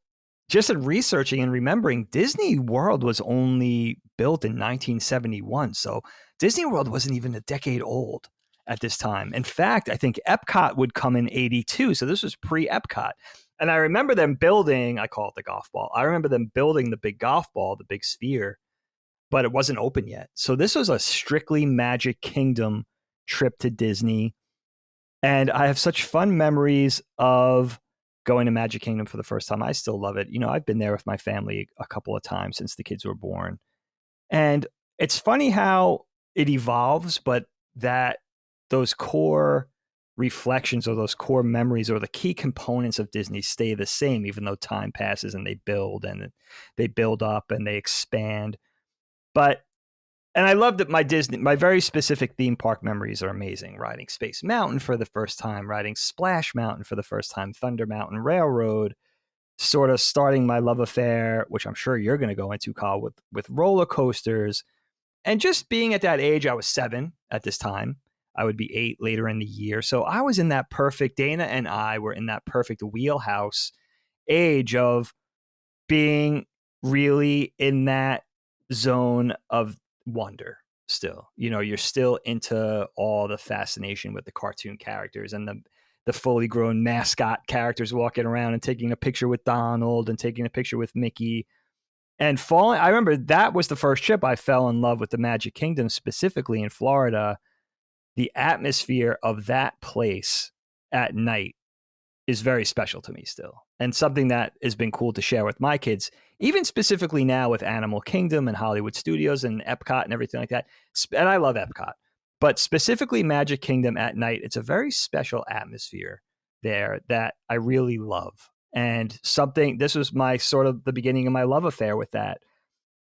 just in researching and remembering, Disney World was only built in 1971. So Disney World wasn't even a decade old at this time. In fact, I think Epcot would come in 82. So this was pre-Epcot. And I remember them building, I call it the golf ball. I remember them building the big golf ball, the big sphere. but it wasn't open yet. So this was a strictly Magic Kingdom trip to Disney. And I have such fun memories of going to Magic Kingdom for the first time. I still love it. I've been there with my family a couple of times since the kids were born. And it's funny how it evolves, but that those core reflections or those core memories or the key components of Disney stay the same, even though time passes and they build up and they expand. And I love that my very specific theme park memories are amazing. Riding Space Mountain for the first time, riding Splash Mountain for the first time, Thunder Mountain Railroad, sort of starting my love affair, which I'm sure you're going to go into, Kyle, with roller coasters. And just being at that age, I was 7 at this time. I would be 8 later in the year. So I was in that perfect, Dana and I were in that perfect wheelhouse age of being really in that zone of wonder still. You're still into all the fascination with the cartoon characters and the fully grown mascot characters walking around and taking a picture with Donald and taking a picture with Mickey. And I remember that was the first trip I fell in love with the Magic Kingdom, specifically in Florida. The atmosphere of that place at night is very special to me still, and something that has been cool to share with my kids, even specifically now with Animal Kingdom and Hollywood Studios and Epcot and everything like that. And I love Epcot, but specifically Magic Kingdom at night, it's a very special atmosphere there that I really love. And this was my sort of the beginning of my love affair with that.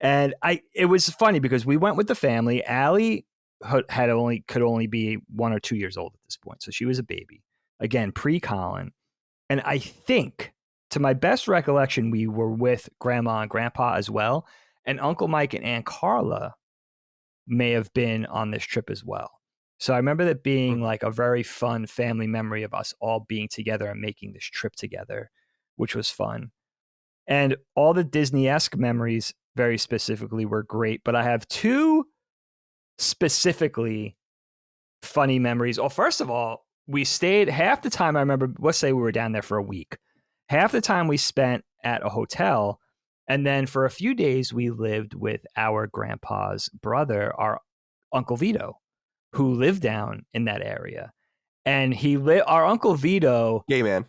And it was funny because we went with the family. Allie could only be 1 or 2 years old at this point. So she was a baby, again, pre-Colin. And I think, to my best recollection, we were with Grandma and Grandpa as well. And Uncle Mike and Aunt Carla may have been on this trip as well. So I remember that being like a very fun family memory of us all being together and making this trip together, which was fun. And all the Disney-esque memories, very specifically, were great. But I have 2 specifically funny memories. Oh, first of all, we stayed half the time. I remember, let's say we were down there for a week. Half the time we spent at a hotel. And then for a few days, we lived with our grandpa's brother, our Uncle Vito, who lived down in that area. And our Uncle Vito. Gay man.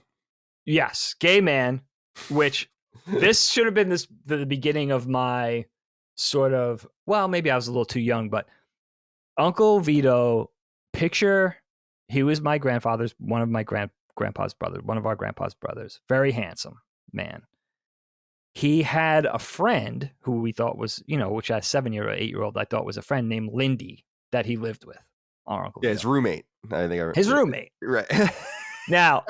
Yes, gay man, which this should have been the beginning of my sort of, well, maybe I was a little too young, but Uncle Vito, he was my grandfather's, one of our grandpa's brothers, very handsome man. He had a friend who we thought was, which as 7-year or 8-year-old, I thought was a friend named Lindy that he lived with. Our Uncle Vito. His roommate. His roommate. Right. Now,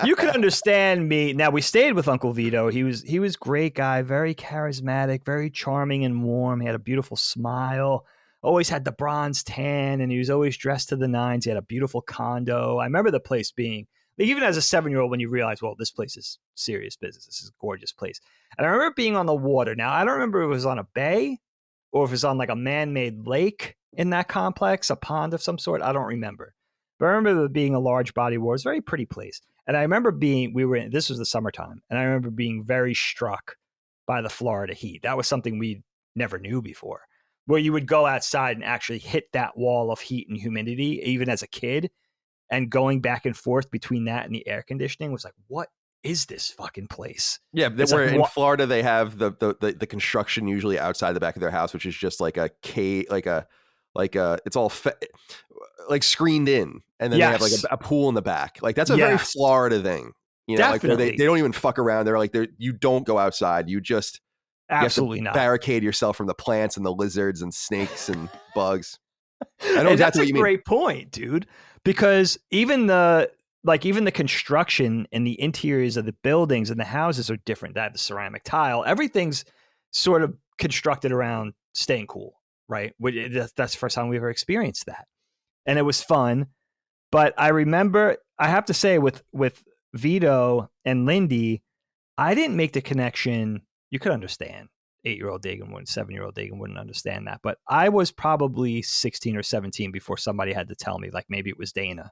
you can understand me. Now, we stayed with Uncle Vito. He was great guy, very charismatic, very charming and warm. He had a beautiful smile, always had the bronze tan, and he was always dressed to the nines. He had a beautiful condo. I remember the place being, even as a 7-year-old, when you realize, well, this place is serious business. This is a gorgeous place. And I remember being on the water. Now, I don't remember if it was on a bay or if it was on like a man-made lake in that complex, a pond of some sort. I don't remember. But I remember there being a large body of water. It was a very pretty place. And I remember this was the summertime, and I remember being very struck by the Florida heat. That was something we never knew before, where you would go outside and actually hit that wall of heat and humidity, even as a kid, and going back and forth between that and the air conditioning was like, what is this fucking place? Yeah, in Florida they have the construction usually outside the back of their house, which is just like a cave, it's all like screened in, and then they have like a pool in the back. Like that's a very Florida thing, Definitely. Like they don't even fuck around. They're like you don't go outside. You just absolutely not barricade yourself from the plants and the lizards and snakes and bugs. I know exactly that's what you mean. Great point, dude. Because even the construction and the interiors of the buildings and the houses are different. They have the ceramic tile. Everything's sort of constructed around staying cool, right? That's the first time we ever experienced that. And it was fun. But I remember, I have to say, with Vito and Lindy, I didn't make the connection. You could understand. 8-year-old Dagan wouldn't, 7-year-old Dagan wouldn't understand that. But I was probably 16 or 17 before somebody had to tell me, like maybe it was Dana.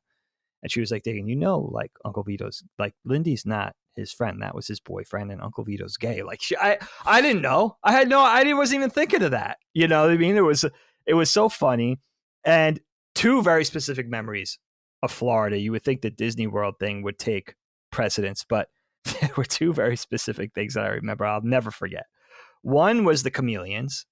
And she was like, Dagan, like Uncle Vito's, like Lindy's not his friend. That was his boyfriend, and Uncle Vito's gay. Like I didn't know. I wasn't even thinking of that. You know what I mean? It was so funny. And two very specific memories of Florida. You would think the Disney World thing would take precedence, but there were two very specific things that I remember I'll never forget. One was the chameleons,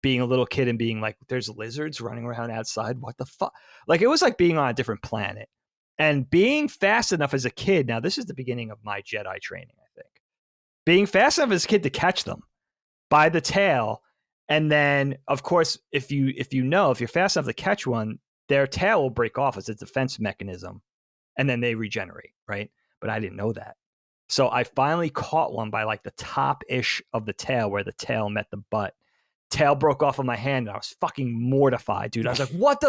being a little kid and being like, there's lizards running around outside. What the fuck? Like, it was like being on a different planet. And being fast enough as a kid, now this is the beginning of my Jedi training, I think. Being fast enough as a kid to catch them by the tail. And then, of course, if you're fast enough to catch one, their tail will break off as a defense mechanism. And then they regenerate, right? But I didn't know that. So I finally caught one by like the top-ish of the tail where the tail met the butt. Tail broke off of my hand and I was fucking mortified, dude. I was like, what?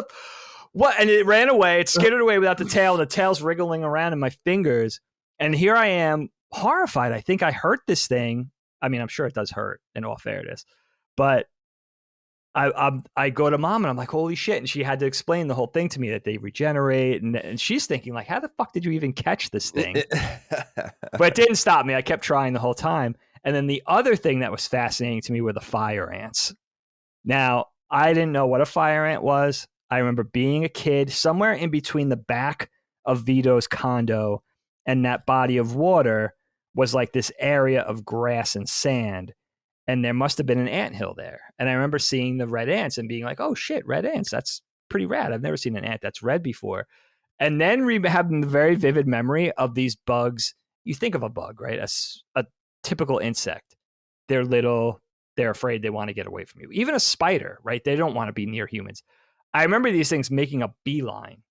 And it ran away. It skidded away without the tail. The tail's wriggling around in my fingers. And here I am, horrified. I think I hurt this thing. I mean, I'm sure it does hurt, in all fairness. But I go to mom and I'm like, holy shit. And she had to explain the whole thing to me, that they regenerate. And she's thinking like, how the fuck did you even catch this thing? But it didn't stop me. I kept trying the whole time. And then the other thing that was fascinating to me were the fire ants. Now, I didn't know what a fire ant was. I remember being a kid, somewhere in between the back of Vito's condo and that body of water was like this area of grass and sand. And there must have been an anthill there. And I remember seeing the red ants and being like, oh shit, red ants. That's pretty rad. I've never seen an ant that's red before. And then having the very vivid memory of these bugs. You think of a bug, right? A typical insect. They're little, they're afraid, they want to get away from you. Even a spider, right? They don't want to be near humans. I remember these things making a beeline.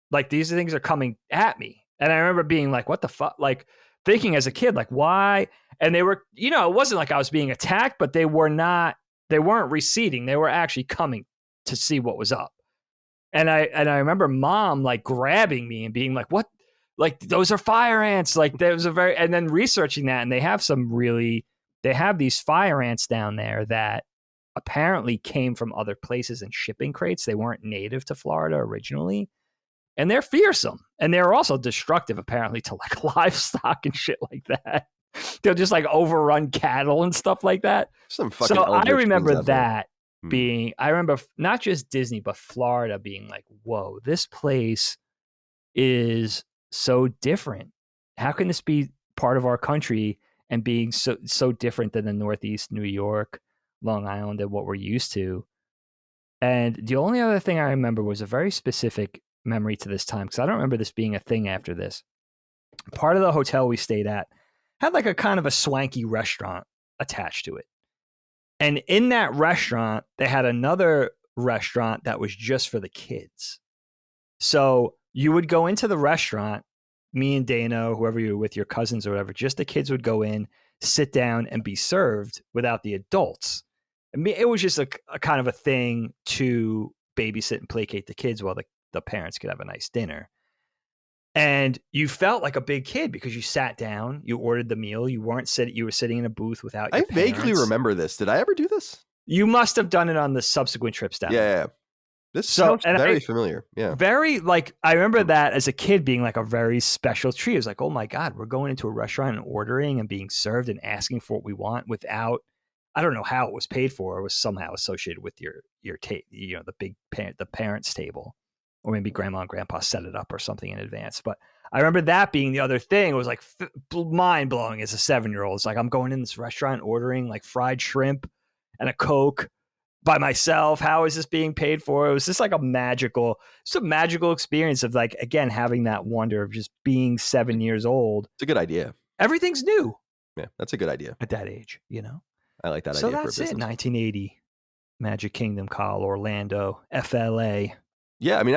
Like, these things are coming at me. And I remember being like, what the fuck? Like, thinking as a kid, like, why? And they were, it wasn't like I was being attacked, but they weren't receding. They were actually coming to see what was up. And I remember mom like grabbing me and being like, what? Like, those are fire ants. Like, there was and then researching that, and they have these fire ants down there that apparently came from other places in shipping crates. They weren't native to Florida originally. And they're fearsome. And they're also destructive, apparently, to like livestock and shit like that. They'll just like overrun cattle and stuff like that. Some fucking so I remember that being, I remember not just Disney, but Florida being like, whoa, this place is so different. How can this be part of our country and being so different than the Northeast, New York, Long Island, and what we're used to? And the only other thing I remember was a very specific memory to this time, because I don't remember this being a thing after this. Part of the hotel we stayed at had like a kind of a swanky restaurant attached to it. And in that restaurant, they had another restaurant that was just for the kids. So you would go into the restaurant, me and Dana, whoever you were with, your cousins or whatever, just the kids would go in, sit down, and be served without the adults. I mean, it was just a kind of a thing to babysit and placate the kids while the parents could have a nice dinner. And you felt like a big kid because you sat down, you ordered the meal, you were sitting in a booth without your parents. Vaguely remember this. Did I ever do this? You must have done it on the subsequent trips down there. Yeah. This sounds very familiar. Yeah. Very, like, I remember that as a kid being like a very special treat. It was like, oh my God, we're going into a restaurant and ordering and being served and asking for what we want without, I don't know how it was paid for. It was somehow associated with your the parents' table. Or maybe grandma and grandpa set it up or something in advance. But I remember that being the other thing. It was like mind blowing as a 7-year-old. It's like, I'm going in this restaurant ordering like fried shrimp and a Coke by myself. How is this being paid for? It was just like a magical experience of like, again, having that wonder of just being 7 years old. It's a good idea. Everything's new. Yeah, that's a good idea. At that age, I like that idea. So that's for a business. 1980, Magic Kingdom, Kyle, Orlando, FLA. Yeah, I mean,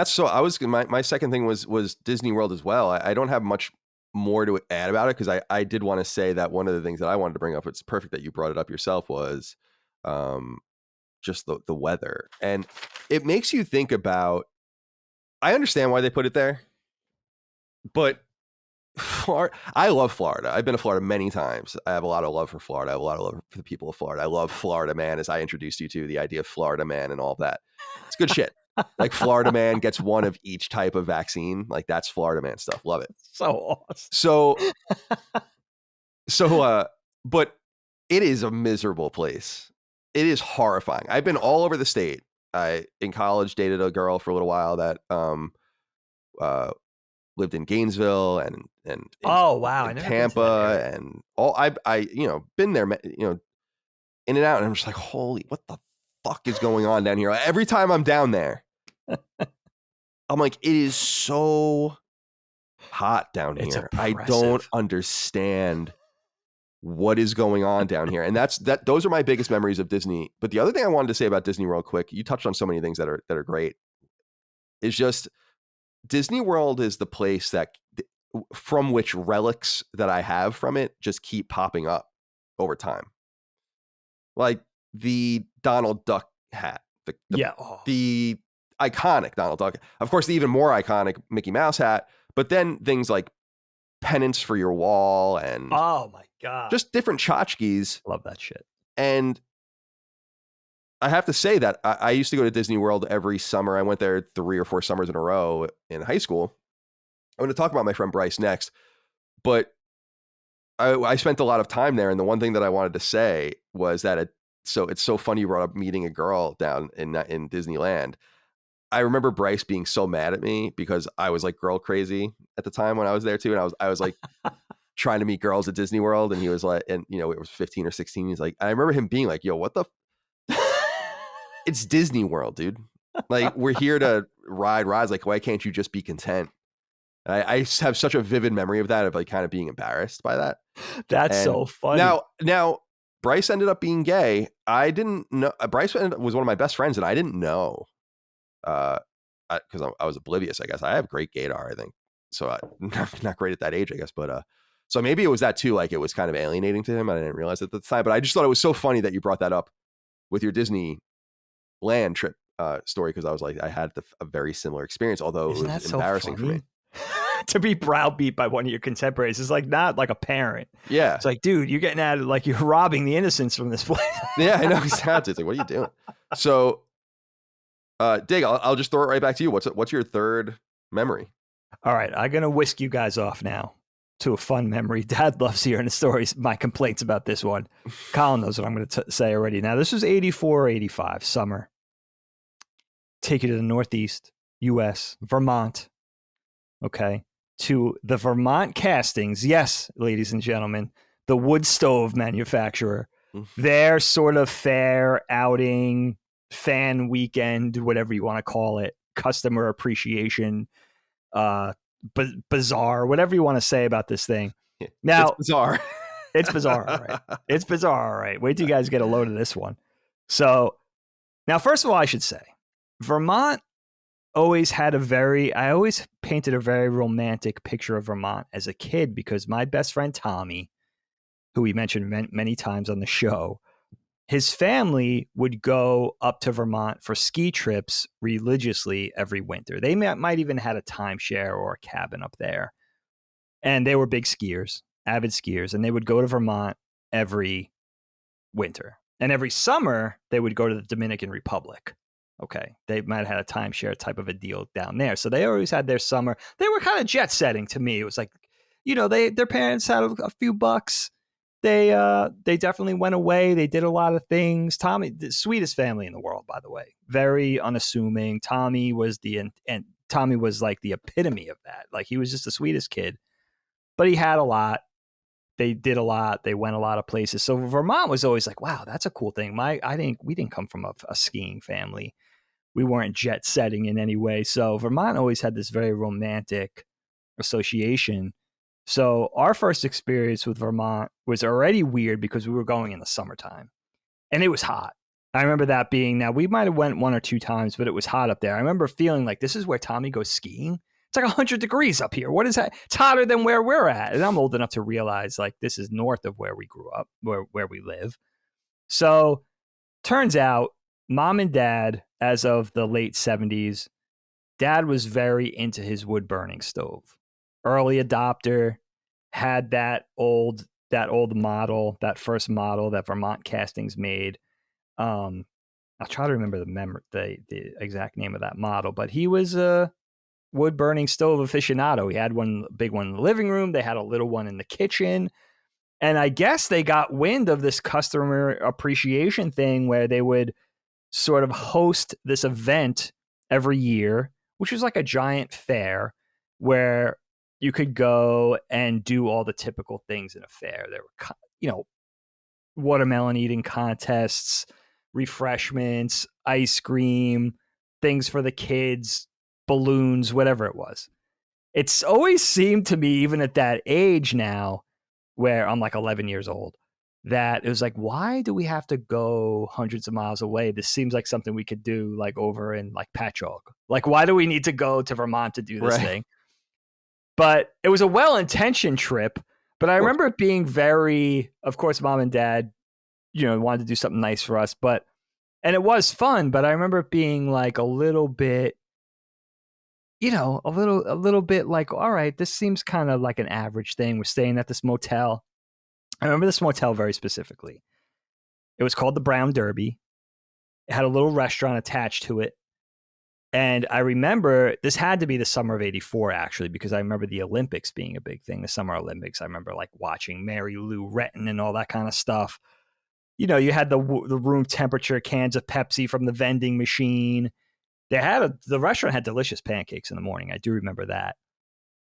my second thing was Disney World as well. I don't have much more to add about it because I did want to say that one of the things that I wanted to bring up, it's perfect that you brought it up yourself, was just the weather. And it makes you think about, I understand why they put it there, but I love Florida. I've been to Florida many times. I have a lot of love for Florida. I have a lot of love for the people of Florida. I love Florida Man, as I introduced you to the idea of Florida Man and all that. It's good shit. Like Florida Man gets one of each type of vaccine. Like that's Florida Man stuff. Love it. So awesome. So, but it is a miserable place. It is horrifying. I've been all over the state. I, in college, dated a girl for a little while that lived in Gainesville and Oh wow, I in never been to that area. Tampa and all. I been there, in and out, and I'm just like, holy, what the fuck is going on down here? Every time I'm down there, I'm like, it is so hot down It's here. I oppressive. don't understand what is going on down here. And those are my biggest memories of Disney. But the other thing I wanted to say about Disney World quick, you touched on so many things that are great, is just Disney World is the place that from which relics that I have from it just keep popping up over time. Like the Donald Duck hat, the iconic Donald Duck, of course, the even more iconic Mickey Mouse hat, but then things like pennants for your wall and oh my god, just different tchotchkes. Love that shit. And I have to say that I used to go to Disney World every summer. I went there 3 or 4 summers in a row in high school. I'm going to talk about my friend Bryce next, but I spent a lot of time there. And the one thing that I wanted to say was that it's so funny you brought up meeting a girl down in Disneyland. I remember Bryce being so mad at me because I was like girl crazy at the time when I was there too. And I was like trying to meet girls at Disney World. And he was like, and it was 15 or 16. He's like, I remember him being like, yo, what the it's Disney World, dude. Like we're here to ride rides. Like, why can't you just be content? I have such a vivid memory of that, of like kind of being embarrassed by that. That's so funny. Now Bryce ended up being gay. I didn't know. Bryce was one of my best friends, and I didn't know because I was oblivious, I guess. I have great gaydar, I think. So I'm not great at that age, I guess. But so maybe it was that too. Like it was kind of alienating to him. I didn't realize it at the time. But I just thought it was so funny that you brought that up with your Disneyland trip story, because I was like, I had a very similar experience, although Isn't it was that so embarrassing for me. To be browbeat by one of your contemporaries is like not like a parent. Yeah. It's like, dude, you're getting at it like you're robbing the innocence from this place. Yeah, I know exactly. It's like, what are you doing? So, Dig, I'll just throw it right back to you. What's your third memory? All right, I'm gonna whisk you guys off now to a fun memory. Dad loves hearing the stories, my complaints about this one. Colin knows what I'm going to say already. Now, this was 84 or 85, summer. Take you to the Northeast, U.S., Vermont, okay, to the Vermont Castings. Yes, ladies and gentlemen, the wood stove manufacturer. Their sort of fair outing, fan weekend, whatever you want to call it, customer appreciation, bizarre, whatever you want to say about this thing. Now, it's bizarre. It's bizarre, all right? It's bizarre, all right? Wait till you guys get a load of this one. So, now, first of all, I should say, Vermont always had I always painted a very romantic picture of Vermont as a kid, because my best friend Tommy, who we mentioned many times on the show, his family would go up to Vermont for ski trips religiously every winter. They might even had a timeshare or a cabin up there. And they were big skiers, avid skiers, and they would go to Vermont every winter. And every summer, they would go to the Dominican Republic. Okay, they might have had a timeshare type of a deal down there. So they always had their summer. They were kind of jet setting to me. It was like, their parents had a few bucks. They definitely went away. They did a lot of things. Tommy, the sweetest family in the world, by the way, very unassuming. Tommy was Tommy was like the epitome of that. Like he was just the sweetest kid, but he had a lot. They did a lot. They went a lot of places. So Vermont was always like, wow, that's a cool thing. We didn't come from a skiing family. We weren't jet setting in any way. So Vermont always had this very romantic association. So our first experience with Vermont was already weird because we were going in the summertime and it was hot. I remember that being, now we might have went 1 or 2 times, but it was hot up there. I remember feeling like this is where Tommy goes skiing. It's like 100 degrees up here. What is that? It's hotter than where we're at. And I'm old enough to realize like this is north of where we grew up, where we live. So turns out mom and dad, as of the late 70s, dad was very into his wood burning stove. Early adopter, had that old model, that first model that Vermont Castings made. I'll try to remember the exact name of that model, but he was a wood burning stove aficionado. He had one big one in the living room. They had a little one in the kitchen. And I guess they got wind of this customer appreciation thing where they would sort of host this event every year, which was like a giant fair where you could go and do all the typical things in a fair. There were, watermelon eating contests, refreshments, ice cream, things for the kids, balloons, whatever it was. It's always seemed to me, even at that age now, where I'm like 11 years old, that it was like, why do we have to go hundreds of miles away? This seems like something we could do like over in like Patchogue. Like, why do we need to go to Vermont to do this thing? But it was a well-intentioned trip. But I remember it being very, of course, mom and dad, wanted to do something nice for us. And it was fun, but I remember it being like a little bit, a little bit like, all right, this seems kind of like an average thing. We're staying at this motel. I remember this motel very specifically. It was called the Brown Derby. It had a little restaurant attached to it. And I remember this had to be the summer of '84, actually, because I remember the Olympics being a big thing, the Summer Olympics. I remember like watching Mary Lou Retton and all that kind of stuff. You had the room temperature cans of Pepsi from the vending machine. The restaurant had delicious pancakes in the morning. I do remember that.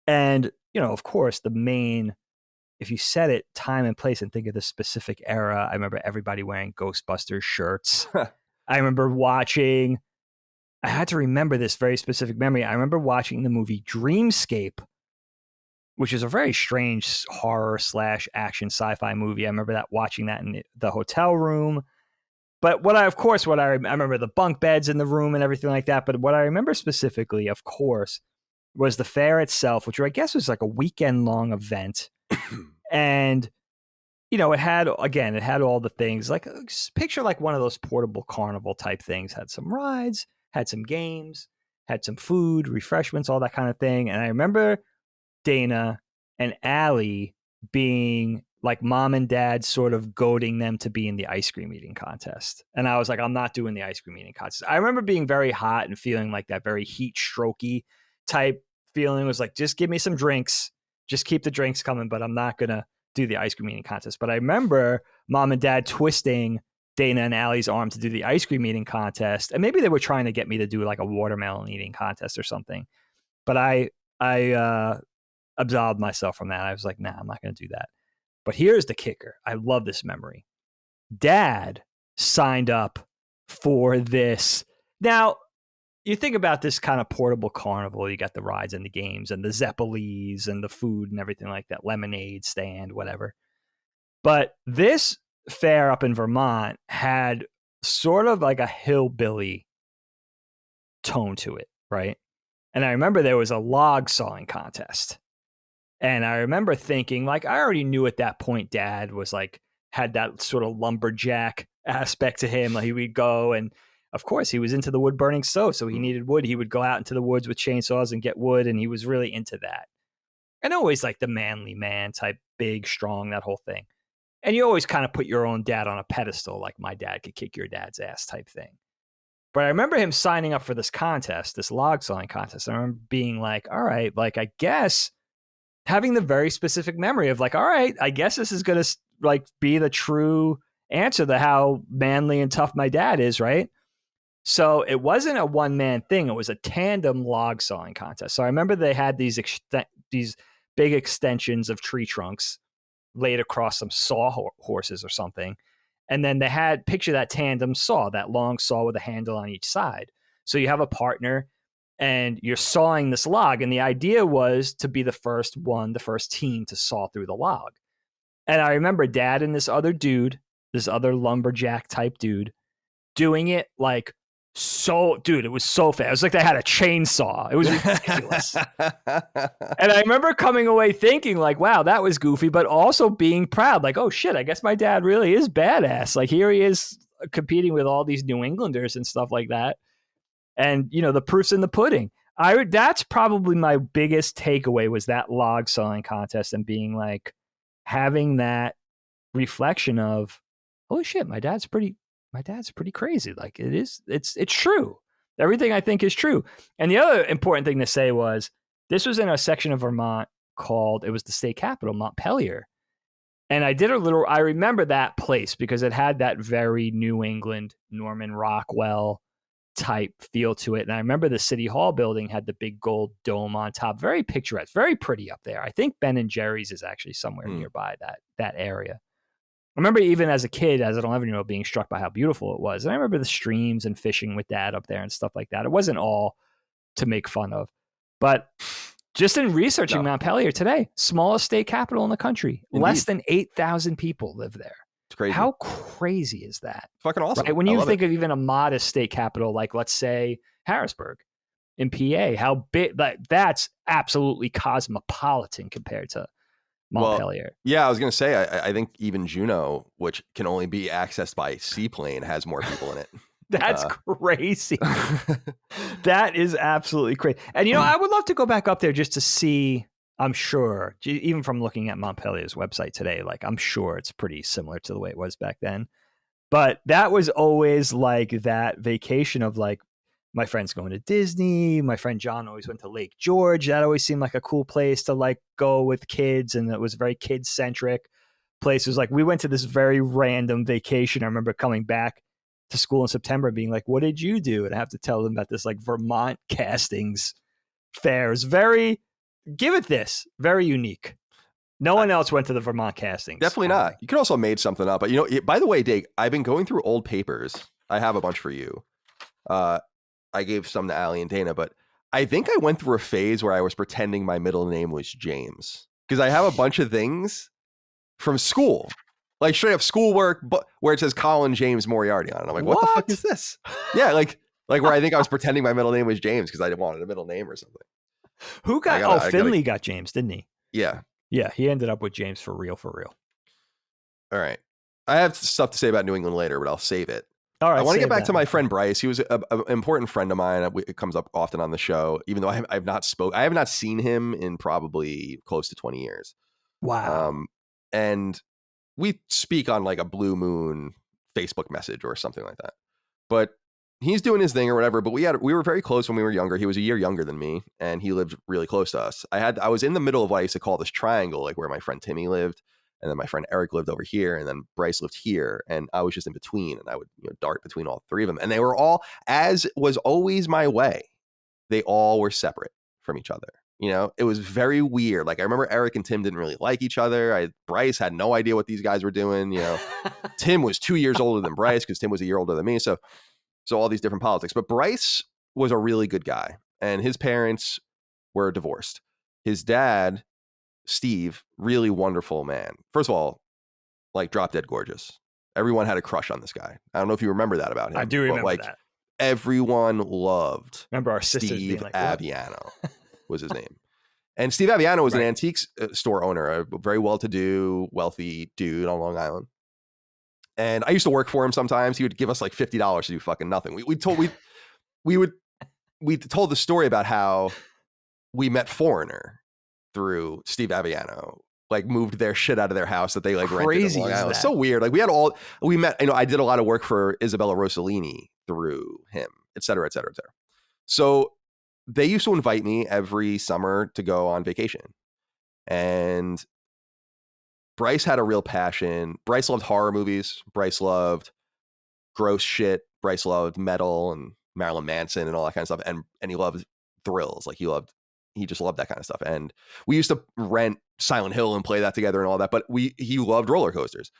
And, of course, if you set it time and place and think of the specific era, I remember everybody wearing Ghostbusters shirts. I remember I had to remember this very specific memory. I remember watching the movie Dreamscape, which is a very strange horror / action sci-fi movie. I remember watching that in the hotel room. But I remember the bunk beds in the room and everything like that. But what I remember specifically, of course, was the fair itself, which I guess was like a weekend long event. And, it had all the things, like picture like one of those portable carnival type things, had some rides, had some games, had some food, refreshments, all that kind of thing. And I remember Dana and Allie being like mom and dad sort of goading them to be in the ice cream eating contest. And I was like, I'm not doing the ice cream eating contest. I remember being very hot and feeling like that very heat strokey type feeling. It was like, just give me some drinks, just keep the drinks coming, but I'm not going to do the ice cream eating contest. But I remember mom and dad twisting Dana and Allie's arm to do the ice cream eating contest. And maybe they were trying to get me to do like a watermelon eating contest or something. But I absolved myself from that. I was like, nah, I'm not going to do that. But here's the kicker. I love this memory. Dad signed up for this. Now, you think about this kind of portable carnival. You got the rides and the games and the Zeppelis and the food and everything like that, lemonade stand, whatever. But this fair up in Vermont had sort of like a hillbilly tone to it, right? And I remember there was a log sawing contest. And I remember thinking, like, I already knew at that point Dad was like, had that sort of lumberjack aspect to him. Like, he would go, and of course he was into the wood burning stove, so he needed wood. He would go out into the woods with chainsaws and get wood, and he was really into that. And always like the manly man type, big, strong, that whole thing. And you always kind of put your own dad on a pedestal, like my dad could kick your dad's ass type thing. But I remember him signing up for this contest, this log sawing contest. I remember being like, all right, like, I guess having the very specific memory of like, all right, I guess this is going to like be the true answer to how manly and tough my dad is, right? So it wasn't a one-man thing. It was a tandem log sawing contest. So I remember they had these big extensions of tree trunks laid across some horses or something. And then they had, picture that tandem saw, that long saw with a handle on each side. So you have a partner and you're sawing this log. And the idea was to be the first team to saw through the log. And I remember Dad and this other lumberjack type dude, doing it like, it was so fast. It was like they had a chainsaw. It was ridiculous. And I remember coming away thinking like, wow, that was goofy, but also being proud. Like, oh shit, I guess my dad really is badass. Like, here he is competing with all these New Englanders and stuff like that. And, the proof's in the pudding. That's probably my biggest takeaway, was that log sawing contest and being like, having that reflection of, holy shit, my dad's pretty my dad's pretty crazy. Like it's true. Everything I think is true. And the other important thing to say was this was in a section of Vermont called, it was the state capital, Montpelier. And I remember that place because it had that very New England, Norman Rockwell type feel to it. And I remember the City Hall building had the big gold dome on top. Very picturesque, very pretty up there. I think Ben and Jerry's is actually somewhere nearby that area. I remember even as a kid, as an 11-year-old, being struck by how beautiful it was. And I remember the streams and fishing with dad up there and stuff like that. It wasn't all to make fun of. But just in researching Montpelier today, smallest state capital in the country. Indeed. Less than 8,000 people live there. It's crazy. How crazy is that? Fucking awesome. Right? When you think of even a modest state capital, like let's say Harrisburg in PA, how big, that's absolutely cosmopolitan compared to Montpelier. Well, yeah, I was going to say, I think even Juneau, which can only be accessed by seaplane, has more people in it. That's crazy. That is absolutely crazy. And, I would love to go back up there just to see, I'm sure, even from looking at Montpelier's website today, like I'm sure it's pretty similar to the way it was back then. But that was always like that vacation of like, my friend's going to Disney. My friend John always went to Lake George. That always seemed like a cool place to like go with kids. And it was very kid centric place. It was like, we went to this very random vacation. I remember coming back to school in September being like, what did you do? And I have to tell them about this like Vermont Castings fair. It's very unique. No one else went to the Vermont Castings. Definitely not. You could also have made something up. But by the way, Dave, I've been going through old papers. I have a bunch for you. I gave some to Allie and Dana, but I think I went through a phase where I was pretending my middle name was James because I have a bunch of things from school, like straight up schoolwork, but where it says Colin James Moriarty on it. I'm like, what the fuck is this? Yeah, like where I think I was pretending my middle name was James because I wanted a middle name or something. Who got? Finley got James, didn't he? Yeah, he ended up with James for real. All right, I have stuff to say about New England later, but I'll save it. All right, I want to get back to my friend Bryce. He was an important friend of mine. It comes up often on the show, even though I have not seen him in probably close to 20 years. Wow. And we speak on like a blue moon Facebook message or something like that. But he's doing his thing or whatever. But we were very close when we were younger. He was a year younger than me, and he lived really close to us. I was in the middle of what I used to call this triangle, like where my friend Timmy lived. And then my friend Eric lived over here, and then Bryce lived here, and I was just in between, and I would dart between all three of them. And they were all, as was always my way, they all were separate from each other. It was very weird. Like I remember Eric and Tim didn't really like each other. Bryce had no idea what these guys were doing. Tim was 2 years older than Bryce because Tim was a year older than me. So all these different politics. But Bryce was a really good guy, and his parents were divorced. His dad, Steve, really wonderful man. First of all, like drop dead gorgeous. Everyone had a crush on this guy. I don't know if you remember that about him. I do remember that. Everyone loved our sisters Steve like, Aviano was his name. And Steve Aviano was an antiques store owner, a very well-to-do, wealthy dude on Long Island. And I used to work for him sometimes. He would give us like $50 to do fucking nothing. We told the story about how we met Foreigner through Steve Aviano, like moved their shit out of their house that they like rented in Long Island. So weird. Like we met, I did a lot of work for Isabella Rossellini through him, et cetera, et cetera, et cetera. So they used to invite me every summer to go on vacation. And Bryce had a real passion. Bryce loved horror movies. Bryce loved gross shit. Bryce loved metal and Marilyn Manson and all that kind of stuff. And he loved thrills. Like he just loved that kind of stuff. And we used to rent Silent Hill and play that together and all that, but he loved roller coasters.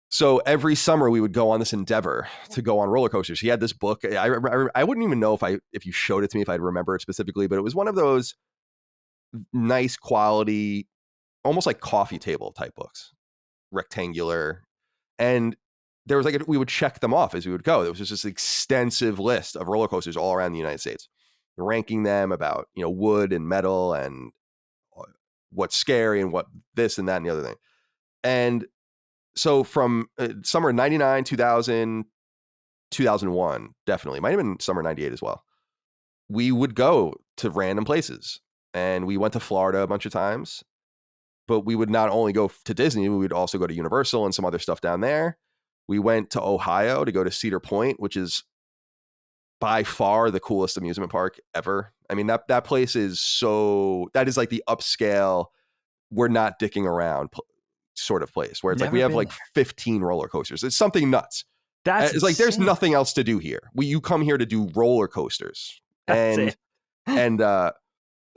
So every summer we would go on this endeavor to go on roller coasters. He had this book. I wouldn't even know if you showed it to me, if I'd remember it specifically, but it was one of those nice quality, almost like coffee table type books, rectangular. And there was we would check them off as we would go. There was just this extensive list of roller coasters all around the United States, ranking them about, wood and metal and what's scary and what this and that and the other thing. And so from summer 99, 2000, 2001, definitely, might have been summer 98 as well, we would go to random places. And we went to Florida a bunch of times, but we would not only go to Disney, we would also go to Universal and some other stuff down there. we went to Ohio to go to Cedar Point, which is by far the coolest amusement park ever. I mean, that place is that is like the upscale, we're not dicking around sort of place where it's like Never we have been like there. 15 roller coasters. It's something nuts. That's It's like there's insane. nothing else to do here. You come here to do roller coasters. That's And it.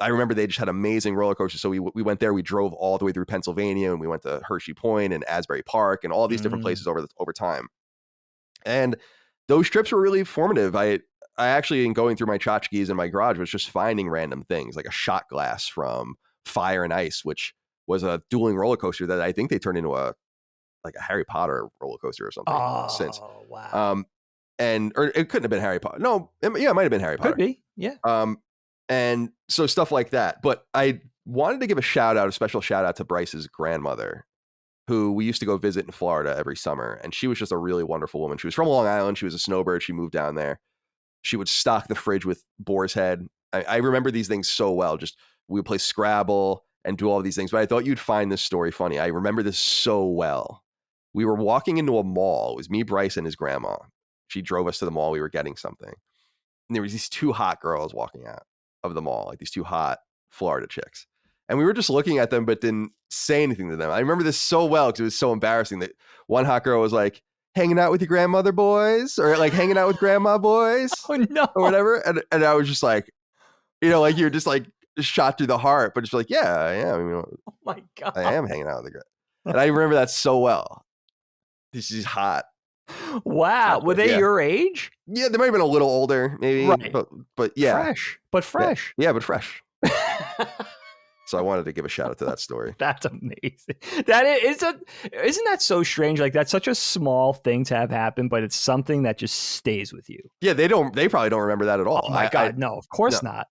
I remember they just had amazing roller coasters. So we went there. We drove all the way through Pennsylvania, and we went to Hershey Point and Asbury Park and all these different places over time. And those trips were really formative. I actually, in going through my tchotchkes in my garage, was just finding random things like a shot glass from Fire and Ice, which was a dueling roller coaster that I think they turned into a Harry Potter roller coaster or something since. Wow. Or it couldn't have been Harry Potter. No, it might have been Harry Potter. Could be. Yeah. And so stuff like that. But I wanted to give a special shout out to Bryce's grandmother, who we used to go visit in Florida every summer. And she was just a really wonderful woman. She was from Long Island. She was a snowbird. She moved down there. She would stock the fridge with Boar's Head. I remember these things so well. Just we would play Scrabble and do all these things. But I thought you'd find this story funny. I remember this so well. We were walking into a mall. It was me, Bryce, and his grandma. She drove us to the mall. We were getting something. And there was these two hot girls walking out of the mall, like these two hot Florida chicks. And we were just looking at them, but didn't say anything to them. I remember this so well because it was so embarrassing that one hot girl was like, hanging out with your grandmother boys, or like hanging out with grandma boys, Oh no. or whatever. And I was just like, like you're just like shot through the heart, but just like, yeah, I am. Oh my God. I am hanging out with the grandma. And I remember that so well. This is hot. Wow. Were they your age? Yeah, they might have been a little older, maybe. Right. But yeah. Fresh. Yeah, but fresh. So I wanted to give a shout out to that story. That's amazing. Isn't that so strange? Like that's such a small thing to have happen, but it's something that just stays with you. Yeah, they probably don't remember that at all. Oh my God, no, of course not.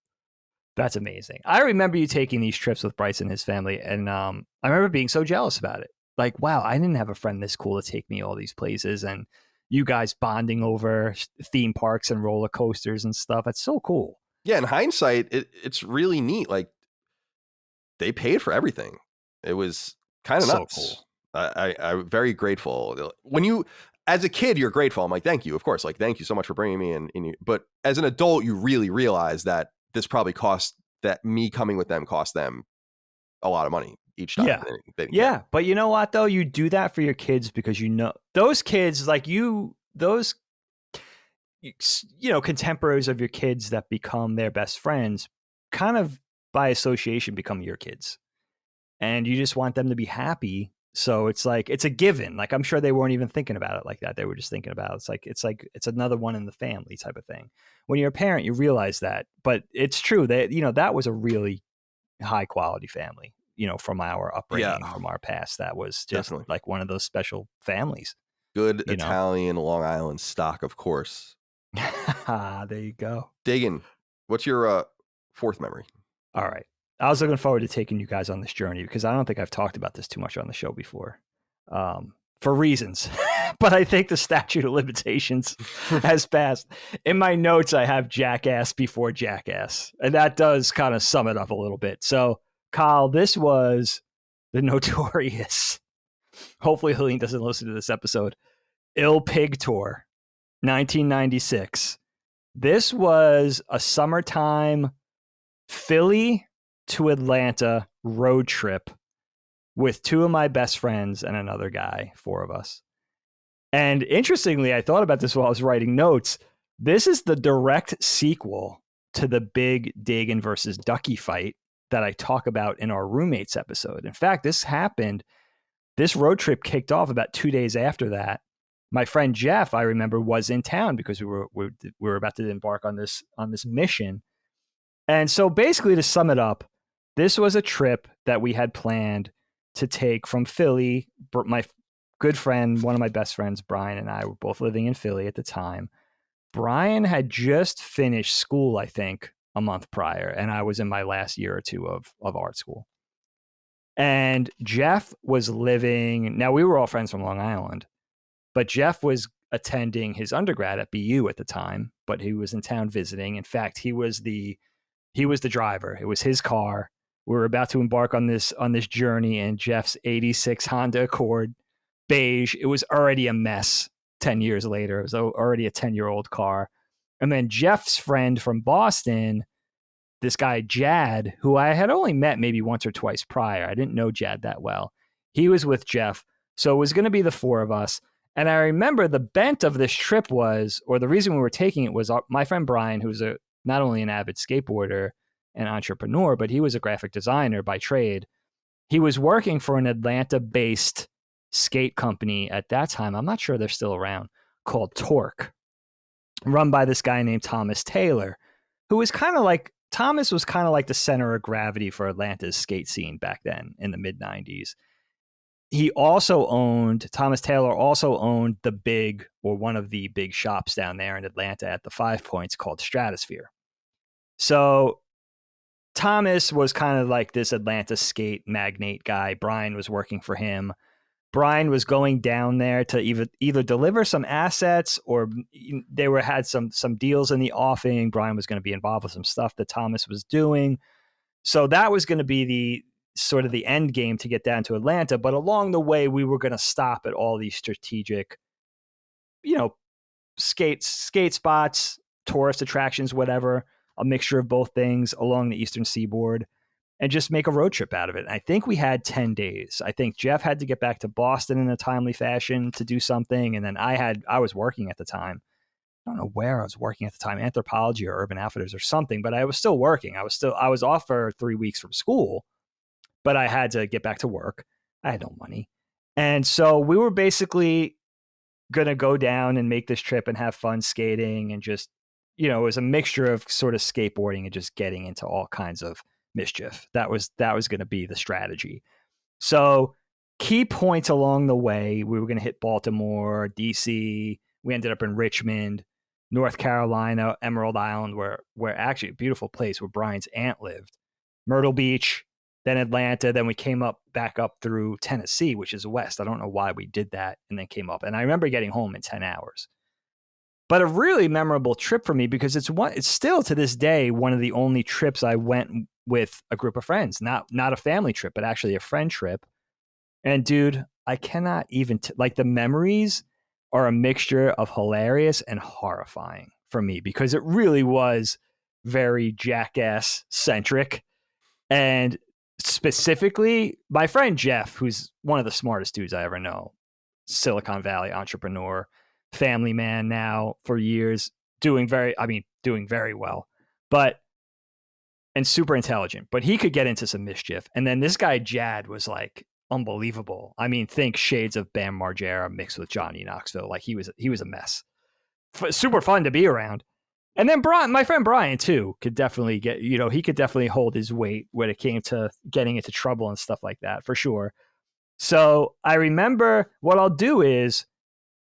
That's amazing. I remember you taking these trips with Bryce and his family, and I remember being so jealous about it. Like, wow, I didn't have a friend this cool to take me all these places, and you guys bonding over theme parks and roller coasters and stuff. That's so cool. Yeah, in hindsight, it's really neat. Like, they paid for everything. It was kind of So nuts. cool. I'm very grateful. When you, as a kid, you're grateful. I'm like, thank you, of course. Like, thank you so much for bringing me in. But as an adult, you really realize that this probably that me coming with them cost them a lot of money each time. Yeah. They didn't Yeah. care. But you know what, though? You do that for your kids because those kids, like those contemporaries of your kids that become their best friends kind of by association become your kids. And you just want them to be happy. So it's like, it's a given. Like, I'm sure they weren't even thinking about it like that. They were just thinking about it's another one in the family type of thing. When you're a parent, you realize that, but it's true that, that was a really high quality family, from our upbringing, from our past. That was just Definitely. like one of those special families. Good Italian Long Island stock, of course. There you go. Dagan, what's your fourth memory? All right. I was looking forward to taking you guys on this journey because I don't think I've talked about this too much on the show before, for reasons. But I think the statute of limitations has passed. In my notes, I have Jackass before Jackass, and that does kind of sum it up a little bit. So, Kyle, this was the notorious, hopefully Helene doesn't listen to this episode, Il Pig Tour, 1996. This was a summertime Philly to Atlanta road trip with two of my best friends and another guy, four of us. And interestingly, I thought about this while I was writing notes. This is the direct sequel to the big Dagan versus Ducky fight that I talk about in our roommates episode. In fact, this road trip kicked off about 2 days after that. My friend Jeff, I remember, was in town because we were about to embark on this mission. And so basically, to sum it up, this was a trip that we had planned to take from Philly. My good friend, one of my best friends, Brian, and I were both living in Philly at the time. Brian had just finished school, I think, a month prior, and I was in my last year or two of art school. And Jeff was now we were all friends from Long Island, but Jeff was attending his undergrad at BU at the time, but he was in town visiting. In fact, he was the driver. It was his car. We were about to embark on this journey in Jeff's '86 Honda Accord. beige. It was already a mess 10 years later. It was already a 10-year-old car. And then Jeff's friend from Boston, this guy Jad, who I had only met maybe once or twice prior. I didn't know Jad that well. He was with Jeff. So it was going to be the four of us. And I remember the bent of this trip was, or the reason we were taking it was my friend Brian, who's not only an avid skateboarder and entrepreneur, but he was a graphic designer by trade. He was working for an Atlanta-based skate company at that time. I'm not sure they're still around, called Torque, run by this guy named Thomas Taylor, who was kind of like, Thomas was kind of like the center of gravity for Atlanta's skate scene back then in the mid 90s. Thomas Taylor also owned one of the big shops down there in Atlanta at the 5 Points called Stratosphere. So Thomas was kind of like this Atlanta skate magnate guy. Brian was working for him. Brian was going down there to either deliver some assets, or they had some deals in the offing. Brian was going to be involved with some stuff that Thomas was doing. So that was going to be the sort of the end game to get down to Atlanta. But along the way, we were going to stop at all these strategic, skate spots, tourist attractions, whatever, a mixture of both things along the Eastern Seaboard, and just make a road trip out of it. And I think we had 10 days. I think Jeff had to get back to Boston in a timely fashion to do something. And then I was working at the time. I don't know where I was working at the time, Anthropology or Urban Outfitters or something, but I was still working. I was off for 3 weeks from school, but I had to get back to work. I had no money. And so we were basically going to go down and make this trip and have fun skating, and just, it was a mixture of sort of skateboarding and just getting into all kinds of mischief. That was going to be the strategy. So key points along the way, we were going to hit Baltimore, DC. We ended up in Richmond, North Carolina, Emerald Island, where actually a beautiful place where Brian's aunt lived, Myrtle Beach, then Atlanta. Then we came back up through Tennessee, which is west. I don't know why we did that, and then came up. And I remember getting home in 10 hours. But a really memorable trip for me, because it's still to this day one of the only trips I went with a group of friends, not a family trip, but actually a friend trip. And dude, I cannot even the memories are a mixture of hilarious and horrifying for me, because it really was very jackass centric. And specifically, my friend Jeff, who's one of the smartest dudes I ever know, Silicon Valley entrepreneur, family man now for years, doing very well, and super intelligent, but he could get into some mischief. And then this guy Jad was like unbelievable. I mean, think shades of Bam Margera mixed with Johnny Knoxville. Like he was a mess. Super fun to be around. And then my friend Brian too could definitely he could definitely hold his weight when it came to getting into trouble and stuff like that, for sure. So I remember, what I'll do is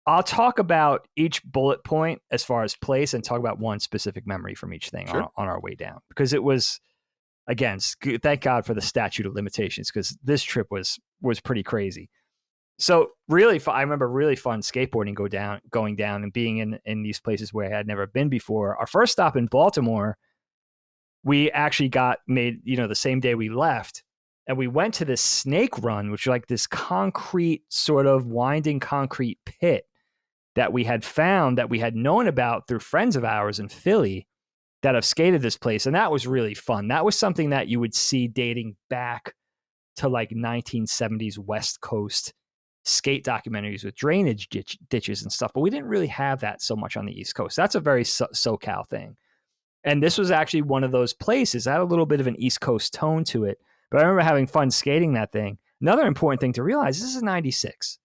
I'll talk about each bullet point as far as place, and talk about one specific memory from each thing. Sure. on our way down, because it was, again, thank God for the statute of limitations, because this trip was pretty crazy. So really, I remember really fun skateboarding going down and being in these places where I had never been before. Our first stop in Baltimore, we actually got made, the same day we left, and we went to this snake run, which was like this concrete, sort of winding concrete pit that we had found, that we had known about through friends of ours in Philly that have skated this place. And that was really fun. That was something that you would see dating back to like 1970s West Coast skate documentaries with drainage ditches and stuff. But we didn't really have that so much on the East Coast. That's a very SoCal thing. And this was actually one of those places that had a little bit of an East Coast tone to it. But I remember having fun skating that thing. Another important thing to realize, this is 96.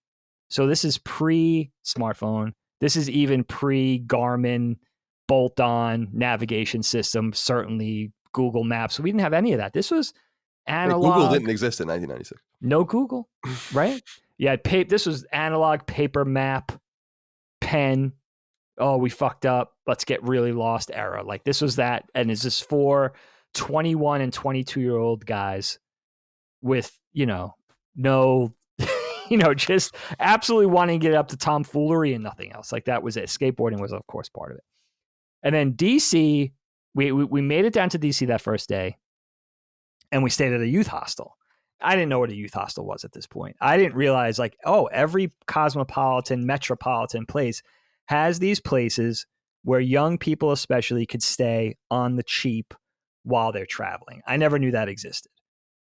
So this is pre-smartphone. This is even pre-Garmin bolt-on navigation system, certainly Google Maps. We didn't have any of that. This was analog. Google didn't exist in 1996. No Google, right? Yeah, this was analog, paper map, pen. Oh, we fucked up. Let's get really lost era. Like this was that. And it's just for 21 and 22-year-old guys with, no, just absolutely wanting to get up to tomfoolery and nothing else. Like that was it. Skateboarding was, of course, part of it. And then DC, we made it down to DC that first day, and we stayed at a youth hostel. I didn't know what a youth hostel was at this point. I didn't realize like, oh, every cosmopolitan, metropolitan place has these places where young people especially could stay on the cheap while they're traveling. I never knew that existed.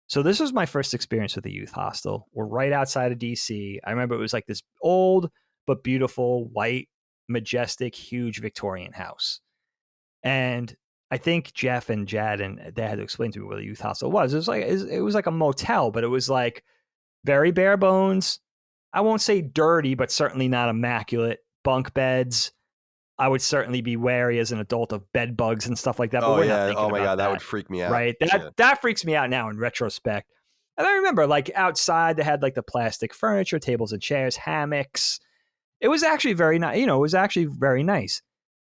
So this was my first experience with a youth hostel. We're right outside of DC. I remember it was like this old but beautiful, white, majestic, huge Victorian house. And I think Jeff and Jad and they had to explain to me what a youth hostel was. It was like a motel, but it was like very bare bones. I won't say dirty, but certainly not immaculate. Bunk beds. I would certainly be wary as an adult of bed bugs and stuff like that. But Oh we're not yeah. thinking Oh my about God, that would freak me out. right? Yeah. That freaks me out now in retrospect. And I remember like outside they had like the plastic furniture, tables and chairs, hammocks. It was actually very nice. It was actually very nice.